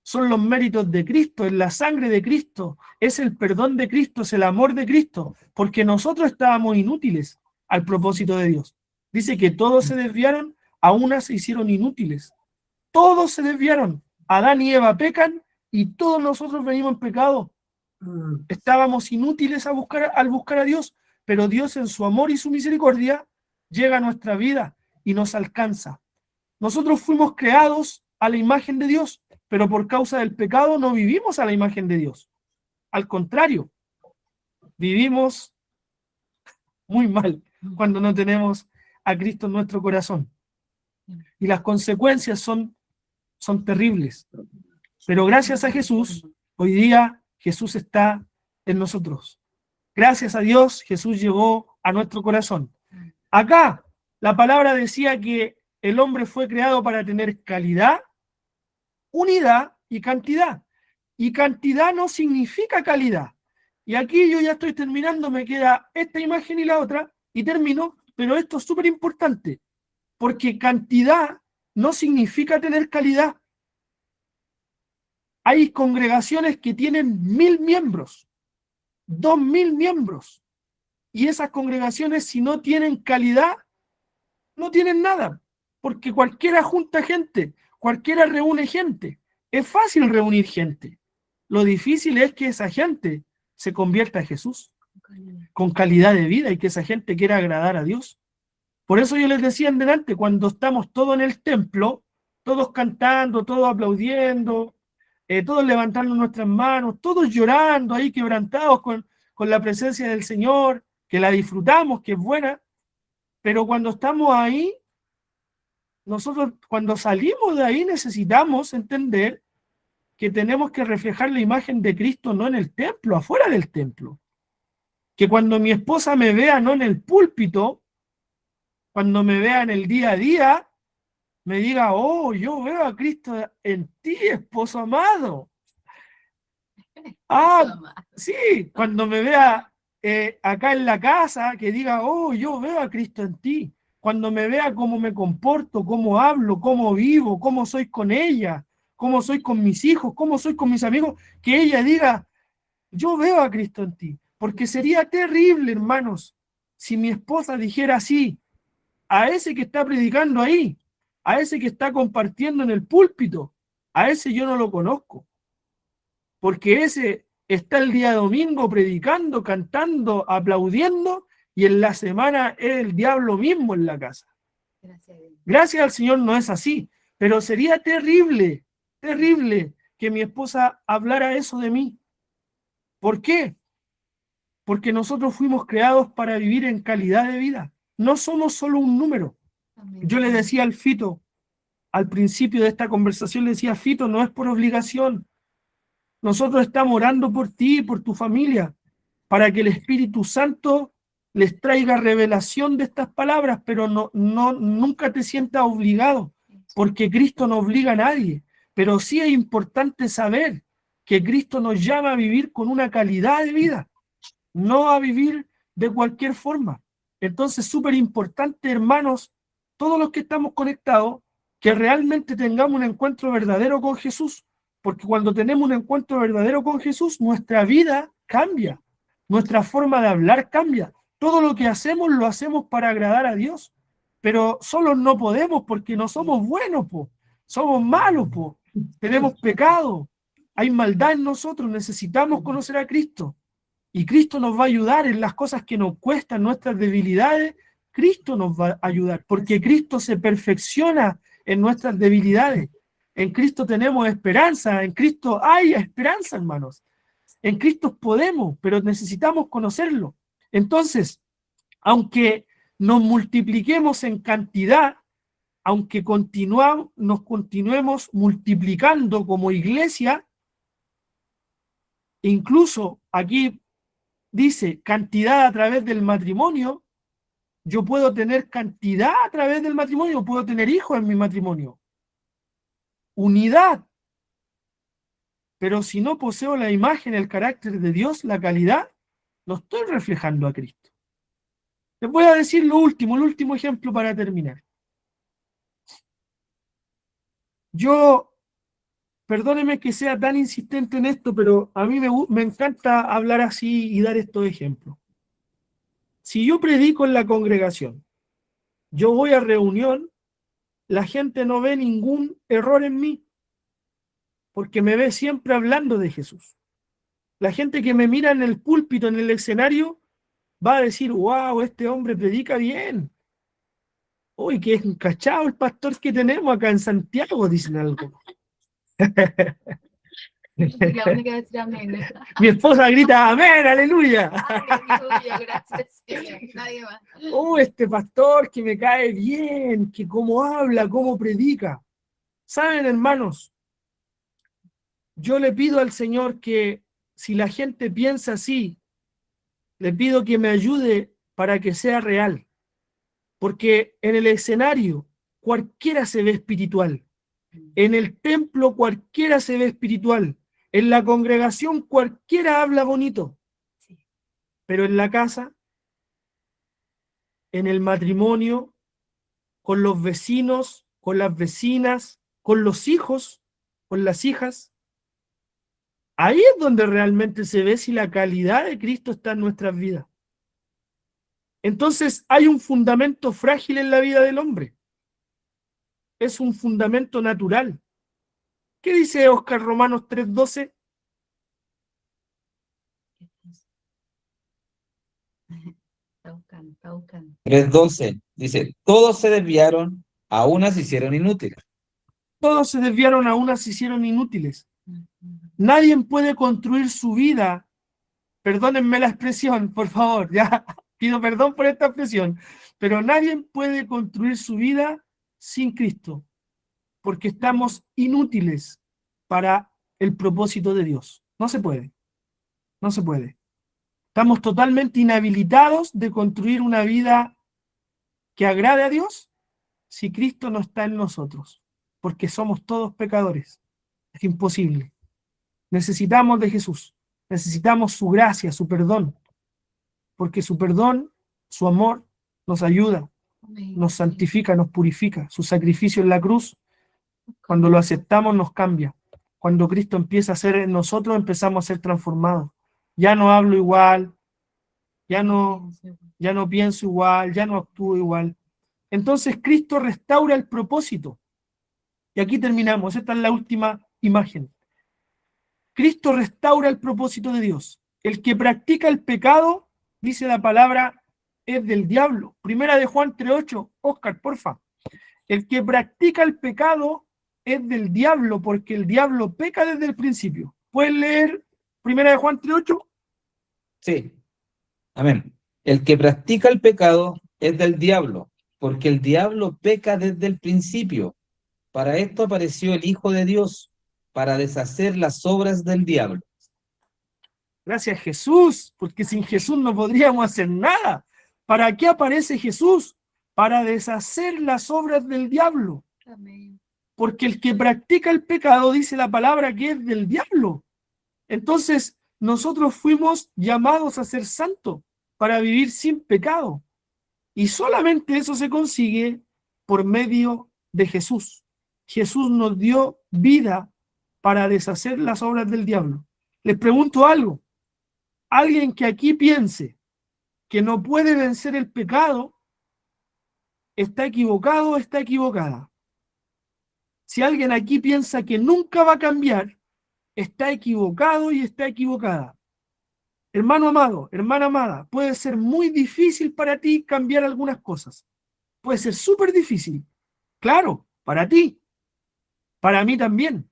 Son los méritos de Cristo, es la sangre de Cristo, es el perdón de Cristo, es el amor de Cristo, porque nosotros estábamos inútiles al propósito de Dios. Dice que todos se desviaron, a una se hicieron inútiles. Todos se desviaron. Adán y Eva pecan y todos nosotros venimos en pecado. Estábamos inútiles al buscar a Dios, pero Dios en su amor y su misericordia llega a nuestra vida y nos alcanza. Nosotros fuimos creados a la imagen de Dios, pero por causa del pecado no vivimos a la imagen de Dios. Al contrario, vivimos muy mal, cuando no tenemos a Cristo en nuestro corazón. Y las consecuencias son terribles. Pero gracias a Jesús, hoy día Jesús está en nosotros. Gracias a Dios, Jesús llegó a nuestro corazón. Acá, la palabra decía que el hombre fue creado para tener calidad, unidad y cantidad. Y cantidad no significa calidad. Y aquí yo ya estoy terminando, me queda esta imagen y la otra, y termino, pero esto es súper importante, porque cantidad no significa tener calidad. Hay congregaciones que tienen 1000 miembros, 2000 miembros, y esas congregaciones, si no tienen calidad, no tienen nada, porque cualquiera junta gente, cualquiera reúne gente. Es fácil reunir gente. Lo difícil es que esa gente se convierta a Jesús con calidad de vida y que esa gente quiera agradar a Dios. Por eso yo les decía en delante, cuando estamos todos en el templo, todos cantando, todos aplaudiendo, todos levantando nuestras manos, todos llorando ahí quebrantados con la presencia del Señor, que la disfrutamos, que es buena, pero cuando estamos ahí, nosotros cuando salimos de ahí necesitamos entender que tenemos que reflejar la imagen de Cristo no en el templo, afuera del templo. Que cuando mi esposa me vea no en el púlpito, cuando me vea en el día a día, me diga, oh, yo veo a Cristo en ti, esposo amado. Ah, sí, cuando me vea acá en la casa, que diga, oh, yo veo a Cristo en ti. Cuando me vea cómo me comporto, cómo hablo, cómo vivo, cómo soy con ella, cómo soy con mis hijos, cómo soy con mis amigos, que ella diga, yo veo a Cristo en ti. Porque sería terrible, hermanos, si mi esposa dijera así, a ese que está predicando ahí, a ese que está compartiendo en el púlpito, a ese yo no lo conozco. Porque ese está el día domingo predicando, cantando, aplaudiendo, y en la semana es el diablo mismo en la casa. Gracias al Señor no es así, pero sería terrible, terrible que mi esposa hablara eso de mí. ¿Por qué? Porque nosotros fuimos creados para vivir en calidad de vida. No somos solo un número. Yo le decía al Fito, al principio de esta conversación, le decía, Fito, no es por obligación. Nosotros estamos orando por ti y por tu familia, para que el Espíritu Santo les traiga revelación de estas palabras, pero nunca te sientas obligado, porque Cristo no obliga a nadie. Pero sí es importante saber que Cristo nos llama a vivir con una calidad de vida, no a vivir de cualquier forma. Entonces, súper importante, hermanos, todos los que estamos conectados, que realmente tengamos un encuentro verdadero con Jesús, porque cuando tenemos un encuentro verdadero con Jesús, nuestra vida cambia, nuestra forma de hablar cambia. Todo lo que hacemos lo hacemos para agradar a Dios, pero solos no podemos porque no somos buenos, somos malos, tenemos pecado, hay maldad en nosotros, necesitamos conocer a Cristo. Y Cristo nos va a ayudar en las cosas que nos cuestan, nuestras debilidades. Cristo nos va a ayudar, porque Cristo se perfecciona en nuestras debilidades. En Cristo tenemos esperanza, en Cristo hay esperanza, hermanos. En Cristo podemos, pero necesitamos conocerlo. Entonces, aunque nos multipliquemos en cantidad, aunque nos continuemos multiplicando como iglesia, incluso aquí dice cantidad a través del matrimonio, yo puedo tener cantidad a través del matrimonio, puedo tener hijos en mi matrimonio. Unidad. Pero si no poseo la imagen, el carácter de Dios, la calidad, no estoy reflejando a Cristo. Les voy a decir el último ejemplo para terminar. Yo, perdóneme que sea tan insistente en esto, pero a mí me encanta hablar así y dar estos ejemplos. Si yo predico en la congregación, yo voy a reunión, la gente no ve ningún error en mí, porque me ve siempre hablando de Jesús. La gente que me mira en el púlpito, en el escenario, va a decir, wow, este hombre predica bien. Uy, qué encachado el pastor que tenemos acá en Santiago, dicen algo. Soy la única que decir amén. Mi esposa grita, amén, aleluya. Aleluya, gracias, Señor. Nadie más. Oh, este pastor que me cae bien, que cómo habla, cómo predica. ¿Saben, hermanos? Yo le pido al Señor que si la gente piensa así, le pido que me ayude para que sea real. Porque en el escenario cualquiera se ve espiritual. En el templo cualquiera se ve espiritual. En la congregación cualquiera habla bonito. Pero en la casa, en el matrimonio, con los vecinos, con las vecinas, con los hijos, con las hijas, ahí es donde realmente se ve si la calidad de Cristo está en nuestras vidas. Entonces hay un fundamento frágil en la vida del hombre. Es un fundamento natural. ¿Qué dice Oscar Romanos 3:12? Está buscando, está buscando. 3:12 dice, todos se desviaron, a unas se hicieron inútiles. Todos se desviaron, a unas se hicieron inútiles. Nadie puede construir su vida, perdónenme la expresión, por favor, ya pido perdón por esta expresión, pero nadie puede construir su vida sin Cristo, porque estamos inútiles para el propósito de Dios. No se puede, no se puede. Estamos totalmente inhabilitados de construir una vida que agrade a Dios si Cristo no está en nosotros, porque somos todos pecadores. Es imposible. Necesitamos de Jesús, necesitamos su gracia, su perdón, porque su perdón, su amor, nos ayuda, nos santifica, nos purifica. Su sacrificio en la cruz, cuando lo aceptamos, nos cambia. Cuando Cristo empieza a ser en nosotros, empezamos a ser transformados. Ya no hablo igual, ya no pienso igual, ya no actúo igual. Entonces Cristo restaura el propósito. Y aquí terminamos, esta es la última imagen. Cristo restaura el propósito de Dios. El que practica el pecado, dice la palabra, es del diablo. Primera de Juan 3:8, Oscar, porfa. El que practica el pecado es del diablo, porque el diablo peca desde el principio. ¿Pueden leer Primera de Juan 3:8? Sí, amén. El que practica el pecado es del diablo, porque el diablo peca desde el principio. Para esto apareció el Hijo de Dios, para deshacer las obras del diablo. Gracias Jesús, porque sin Jesús no podríamos hacer nada. ¿Para qué aparece Jesús? Para deshacer las obras del diablo. Amén. Porque el que practica el pecado, dice la palabra, que es del diablo. Entonces, nosotros fuimos llamados a ser santos, para vivir sin pecado. Y solamente eso se consigue por medio de Jesús. Jesús nos dio vida para deshacer las obras del diablo. Les pregunto algo. Alguien que aquí piense que no puede vencer el pecado, está equivocado o está equivocada. Si alguien aquí piensa que nunca va a cambiar, está equivocado y está equivocada. Hermano amado, hermana amada, puede ser muy difícil para ti cambiar algunas cosas. Puede ser súper difícil. Claro, para ti. Para mí también.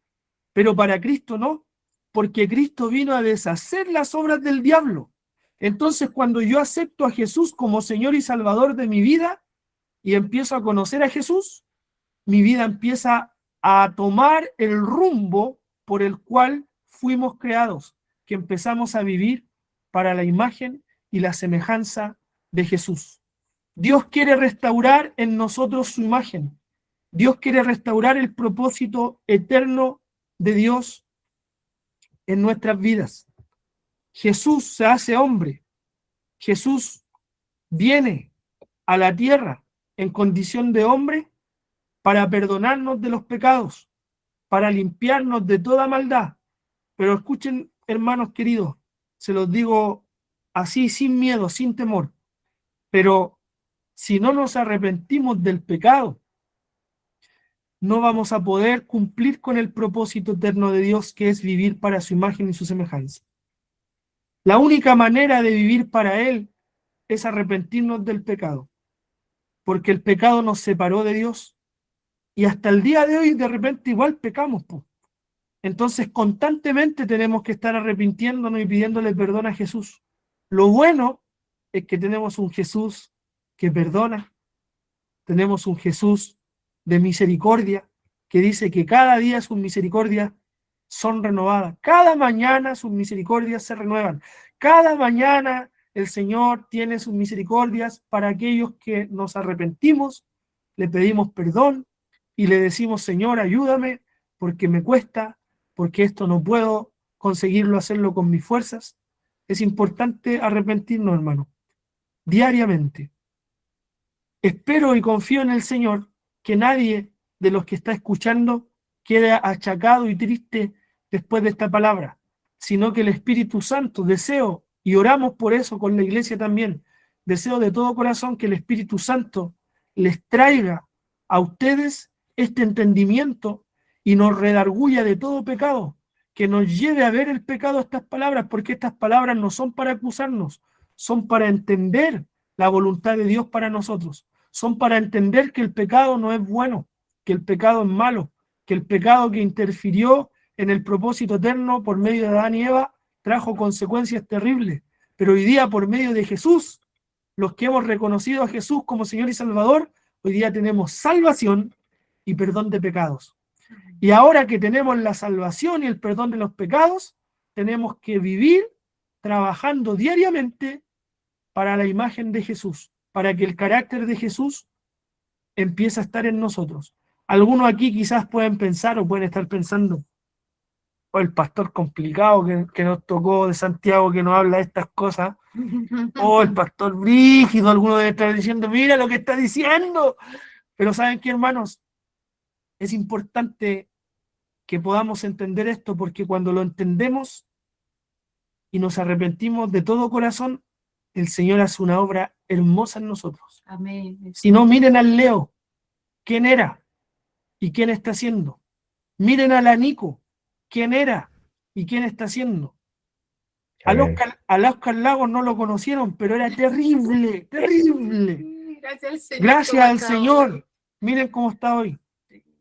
Pero para Cristo no. Porque Cristo vino a deshacer las obras del diablo. Entonces, cuando yo acepto a Jesús como Señor y Salvador de mi vida y empiezo a conocer a Jesús, mi vida empieza a tomar el rumbo por el cual fuimos creados, que empezamos a vivir para la imagen y la semejanza de Jesús. Dios quiere restaurar en nosotros su imagen. Dios quiere restaurar el propósito eterno de Dios en nuestras vidas. Jesús se hace hombre. Jesús viene a la tierra en condición de hombre para perdonarnos de los pecados, para limpiarnos de toda maldad. Pero escuchen, hermanos queridos, se los digo así, sin miedo, sin temor. Pero si no nos arrepentimos del pecado, no vamos a poder cumplir con el propósito eterno de Dios, que es vivir para su imagen y su semejanza. La única manera de vivir para Él es arrepentirnos del pecado, porque el pecado nos separó de Dios y hasta el día de hoy de repente igual pecamos, po. Entonces, constantemente tenemos que estar arrepintiéndonos y pidiéndole perdón a Jesús. Lo bueno es que tenemos un Jesús que perdona, tenemos un Jesús de misericordia, que dice que cada día sus misericordias son renovadas. Cada mañana sus misericordias se renuevan. Cada mañana el Señor tiene sus misericordias para aquellos que nos arrepentimos, le pedimos perdón y le decimos, Señor, ayúdame, porque me cuesta, porque esto no puedo conseguirlo hacerlo con mis fuerzas. Es importante arrepentirnos, hermano, diariamente. Espero y confío en el Señor que nadie de los que está escuchando quede achacado y triste después de esta palabra, sino que el Espíritu Santo, deseo, y oramos por eso con la iglesia también, deseo de todo corazón que el Espíritu Santo les traiga a ustedes este entendimiento y nos redarguya de todo pecado, que nos lleve a ver el pecado estas palabras, porque estas palabras no son para acusarnos, son para entender la voluntad de Dios para nosotros, son para entender que el pecado no es bueno, que el pecado es malo, que el pecado que interfirió en el propósito eterno por medio de Adán y Eva trajo consecuencias terribles, pero hoy día por medio de Jesús, los que hemos reconocido a Jesús como Señor y Salvador, hoy día tenemos salvación y perdón de pecados. Y ahora que tenemos la salvación y el perdón de los pecados, tenemos que vivir trabajando diariamente para la imagen de Jesús, para que el carácter de Jesús empiece a estar en nosotros. Algunos aquí quizás pueden pensar o pueden estar pensando, o el pastor complicado que nos tocó de Santiago que nos habla de estas cosas, o el pastor brígido, alguno debe estar diciendo, mira lo que está diciendo. Pero ¿saben qué, hermanos? Es importante que podamos entender esto, porque cuando lo entendemos y nos arrepentimos de todo corazón, el Señor hace una obra hermosa en nosotros. Amén. Si no, miren al Leo, quién era y quién está haciendo. Miren a la Nico, quién era y quién está haciendo. Al Oscar Lagos no lo conocieron, pero era terrible, terrible. Gracias al Señor. Gracias al Señor. Miren cómo está hoy.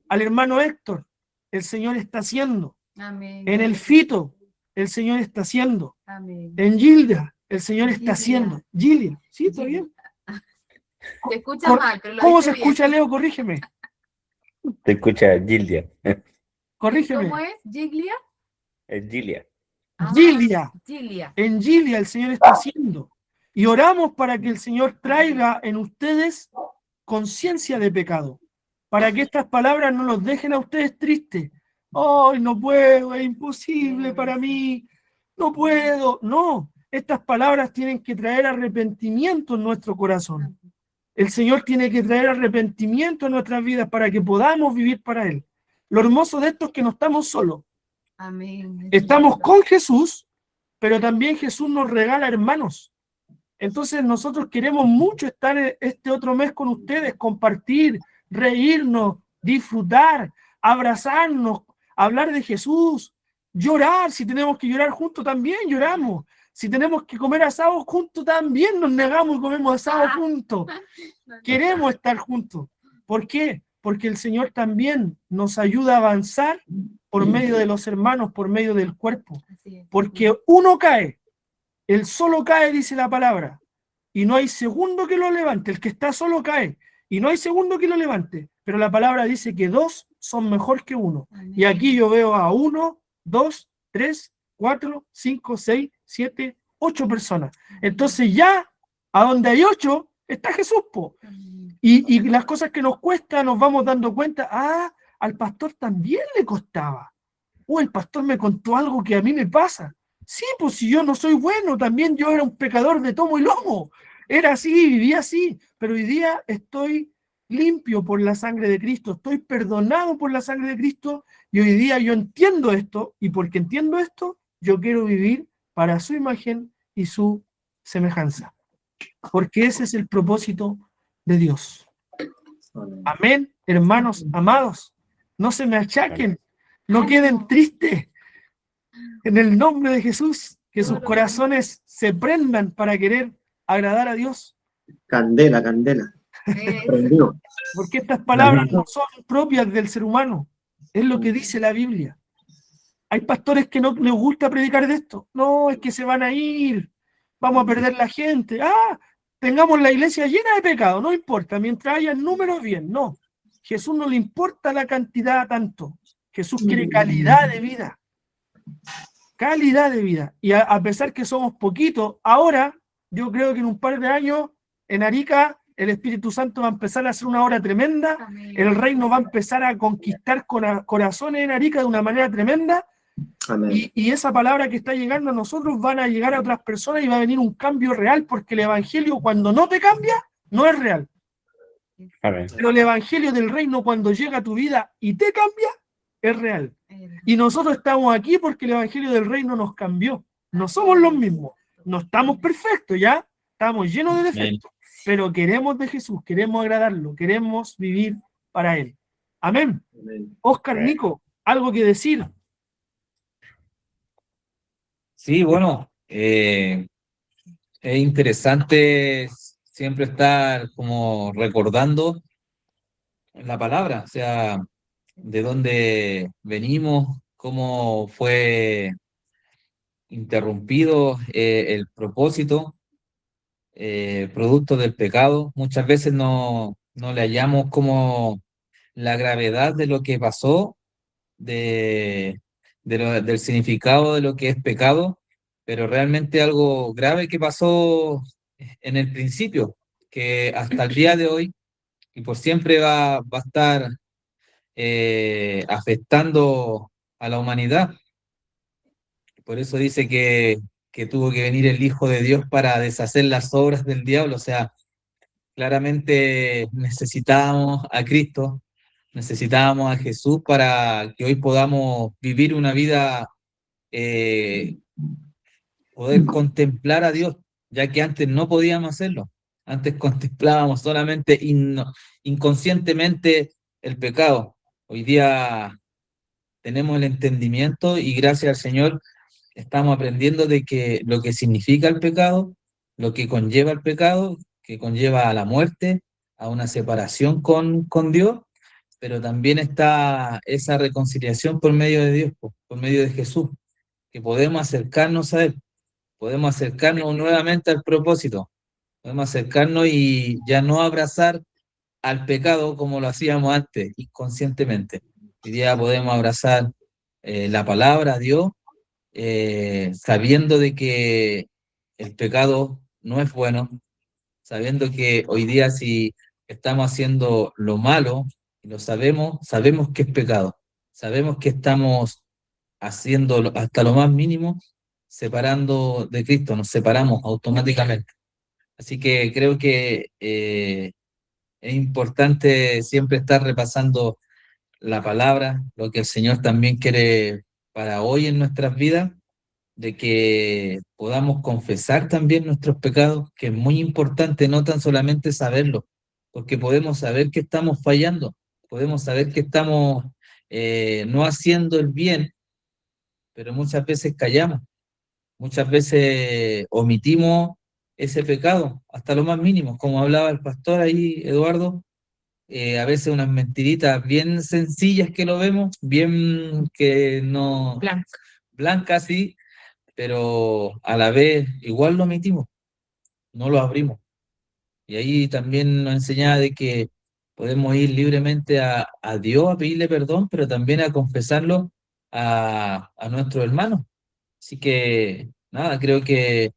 Al hermano Héctor, el Señor está haciendo. Amén. En el Fito, el Señor está haciendo. Amén. En Gilda, el Señor está Gilia. haciendo. Gilia, ¿sí? ¿Está bien? Se escucha mal, pero lo ¿Cómo dice se bien. escucha, Leo? Corrígeme. Te escucha Gildia. Corrígeme. ¿Cómo es? ¿Giglia? Es Gilia. Ah, Gilia. Gilia. En Gilia el Señor está haciendo. Y oramos para que el Señor traiga en ustedes conciencia de pecado. Para que estas palabras no los dejen a ustedes tristes. ¡Ay, no puedo! Es imposible para mí. No puedo. No. Estas palabras tienen que traer arrepentimiento en nuestro corazón. El Señor tiene que traer arrepentimiento en nuestras vidas para que podamos vivir para Él. Lo hermoso de esto es que no estamos solos. Amén. Estamos con Jesús, pero también Jesús nos regala hermanos. Entonces nosotros queremos mucho estar este otro mes con ustedes, compartir, reírnos, disfrutar, abrazarnos, hablar de Jesús, llorar. Si tenemos que llorar juntos, también lloramos. Si tenemos que comer asado juntos, también nos negamos y comemos asado juntos. Queremos estar juntos. ¿Por qué? Porque el Señor también nos ayuda a avanzar por medio de los hermanos, por medio del cuerpo. Así es. Porque uno cae, el solo cae, dice la palabra, y no hay segundo que lo levante. El que está solo cae, y no hay segundo que lo levante. Pero la palabra dice que dos son mejor que uno. Amén. Y aquí yo veo a 1, 2, 3, 4, 5, 6, 7, 8 personas. Entonces ya, a donde hay 8, está Jesús, po. Amén. Y las cosas que nos cuesta, nos vamos dando cuenta, al pastor también le costaba. El pastor me contó algo que a mí me pasa. Sí, pues si yo no soy bueno, también yo era un pecador de tomo y lomo. Era así, vivía así, pero hoy día estoy limpio por la sangre de Cristo, estoy perdonado por la sangre de Cristo, y hoy día yo entiendo esto, y porque entiendo esto, yo quiero vivir para su imagen y su semejanza. Porque ese es el propósito de Dios. Amén, hermanos amados. No se me achaquen, no queden tristes. En el nombre de Jesús, que sus corazones se prendan para querer agradar a Dios. Candela, candela. Prendió. Porque estas palabras no son propias del ser humano. Es lo que dice la Biblia. Hay pastores que no les gusta predicar de esto. No, es que se van a ir, vamos a perder la gente. Tengamos la iglesia llena de pecado, no importa, mientras haya números bien. No, Jesús no le importa la cantidad tanto. Jesús quiere calidad de vida. Calidad de vida. Y a pesar que somos poquitos, ahora yo creo que en un par de años en Arica el Espíritu Santo va a empezar a hacer una obra tremenda. Amén. El reino va a empezar a conquistar corazones en Arica de una manera tremenda. Amén. Y esa palabra que está llegando a nosotros van a llegar a otras personas y va a venir un cambio real, porque el evangelio cuando no te cambia, no es real. Amén. Pero el evangelio del reino cuando llega a tu vida y te cambia, es real. Y nosotros estamos aquí porque el evangelio del reino nos cambió. No somos los mismos. No estamos perfectos, ¿ya? Estamos llenos de defectos. Pero queremos de Jesús, queremos agradarlo, queremos vivir para Él. Amén. Amén. Oscar, Amén. Nico, ¿algo que decir? Sí, bueno, es interesante siempre estar como recordando la palabra, o sea, de dónde venimos, cómo fue interrumpido el propósito, producto del pecado. Muchas veces no le hallamos como la gravedad de lo que pasó, del significado de lo que es pecado, pero realmente algo grave que pasó en el principio, que hasta el día de hoy y por siempre va a estar afectando a la humanidad. Por eso dice que tuvo que venir el Hijo de Dios para deshacer las obras del diablo. O sea, claramente necesitábamos a Cristo, necesitábamos a Jesús para que hoy podamos vivir una vida, poder contemplar a Dios, ya que antes no podíamos hacerlo. Antes contemplábamos solamente inconscientemente el pecado. Hoy día tenemos el entendimiento y gracias al Señor estamos aprendiendo de que lo que significa el pecado, lo que conlleva el pecado, que conlleva a la muerte, a una separación con Dios, pero también está esa reconciliación por medio de Dios, por medio de Jesús, que podemos acercarnos a Él, podemos acercarnos nuevamente al propósito, podemos acercarnos y ya no abrazar al pecado como lo hacíamos antes, inconscientemente. Hoy día podemos abrazar la palabra a Dios, sabiendo de que el pecado no es bueno, sabiendo que hoy día si estamos haciendo lo malo, y lo sabemos que es pecado, sabemos que estamos haciendo hasta lo más mínimo, separando de Cristo, nos separamos automáticamente. Así que creo que es importante siempre estar repasando la palabra, lo que el Señor también quiere para hoy en nuestras vidas, de que podamos confesar también nuestros pecados, que es muy importante no tan solamente saberlo, porque podemos saber que estamos fallando, podemos saber que estamos no haciendo el bien, pero muchas veces callamos, muchas veces omitimos ese pecado, hasta lo más mínimo, como hablaba el pastor ahí, Eduardo, a veces unas mentiritas bien sencillas que lo vemos, bien que no, Blanca. blancas sí, pero a la vez igual lo omitimos, no lo abrimos. Y ahí también nos enseñaba de que podemos ir libremente a Dios a pedirle perdón, pero también a confesarlo a nuestros hermanos. Así que nada, creo que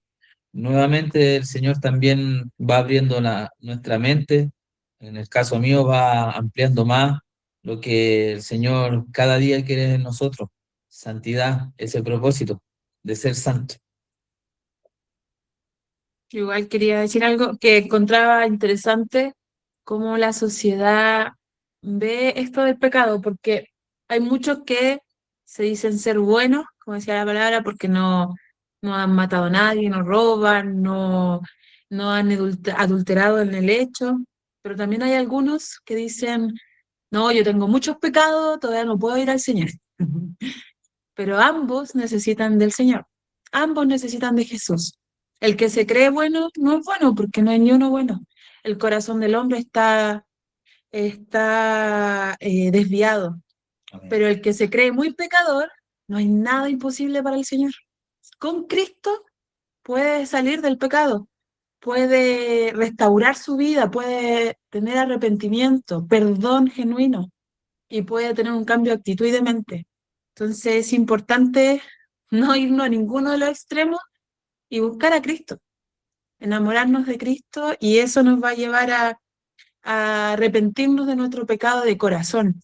nuevamente el Señor también va abriendo nuestra mente. En el caso mío va ampliando más lo que el Señor cada día quiere de nosotros. Santidad, ese propósito de ser santo. Igual quería decir algo que encontraba interesante, cómo la sociedad ve esto del pecado, porque hay muchos que se dicen ser buenos, como decía la palabra, porque no han matado a nadie, no roban, no han adulterado en el hecho, pero también hay algunos que dicen, no, yo tengo muchos pecados, todavía no puedo ir al Señor. Pero ambos necesitan del Señor, ambos necesitan de Jesús. El que se cree bueno no es bueno porque no hay ni uno bueno. El corazón del hombre está desviado, Amén. pero el que se cree muy pecador No hay nada imposible para el Señor. Con Cristo puede salir del pecado, puede restaurar su vida, puede tener arrepentimiento, perdón genuino y puede tener un cambio de actitud y de mente. Entonces es importante no irnos a ninguno de los extremos y buscar a Cristo, enamorarnos de Cristo, y eso nos va a llevar a arrepentirnos de nuestro pecado de corazón,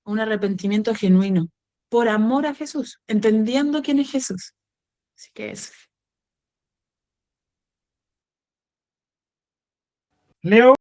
un arrepentimiento genuino, por amor a Jesús, entendiendo quién es Jesús. Así que eso. Leo.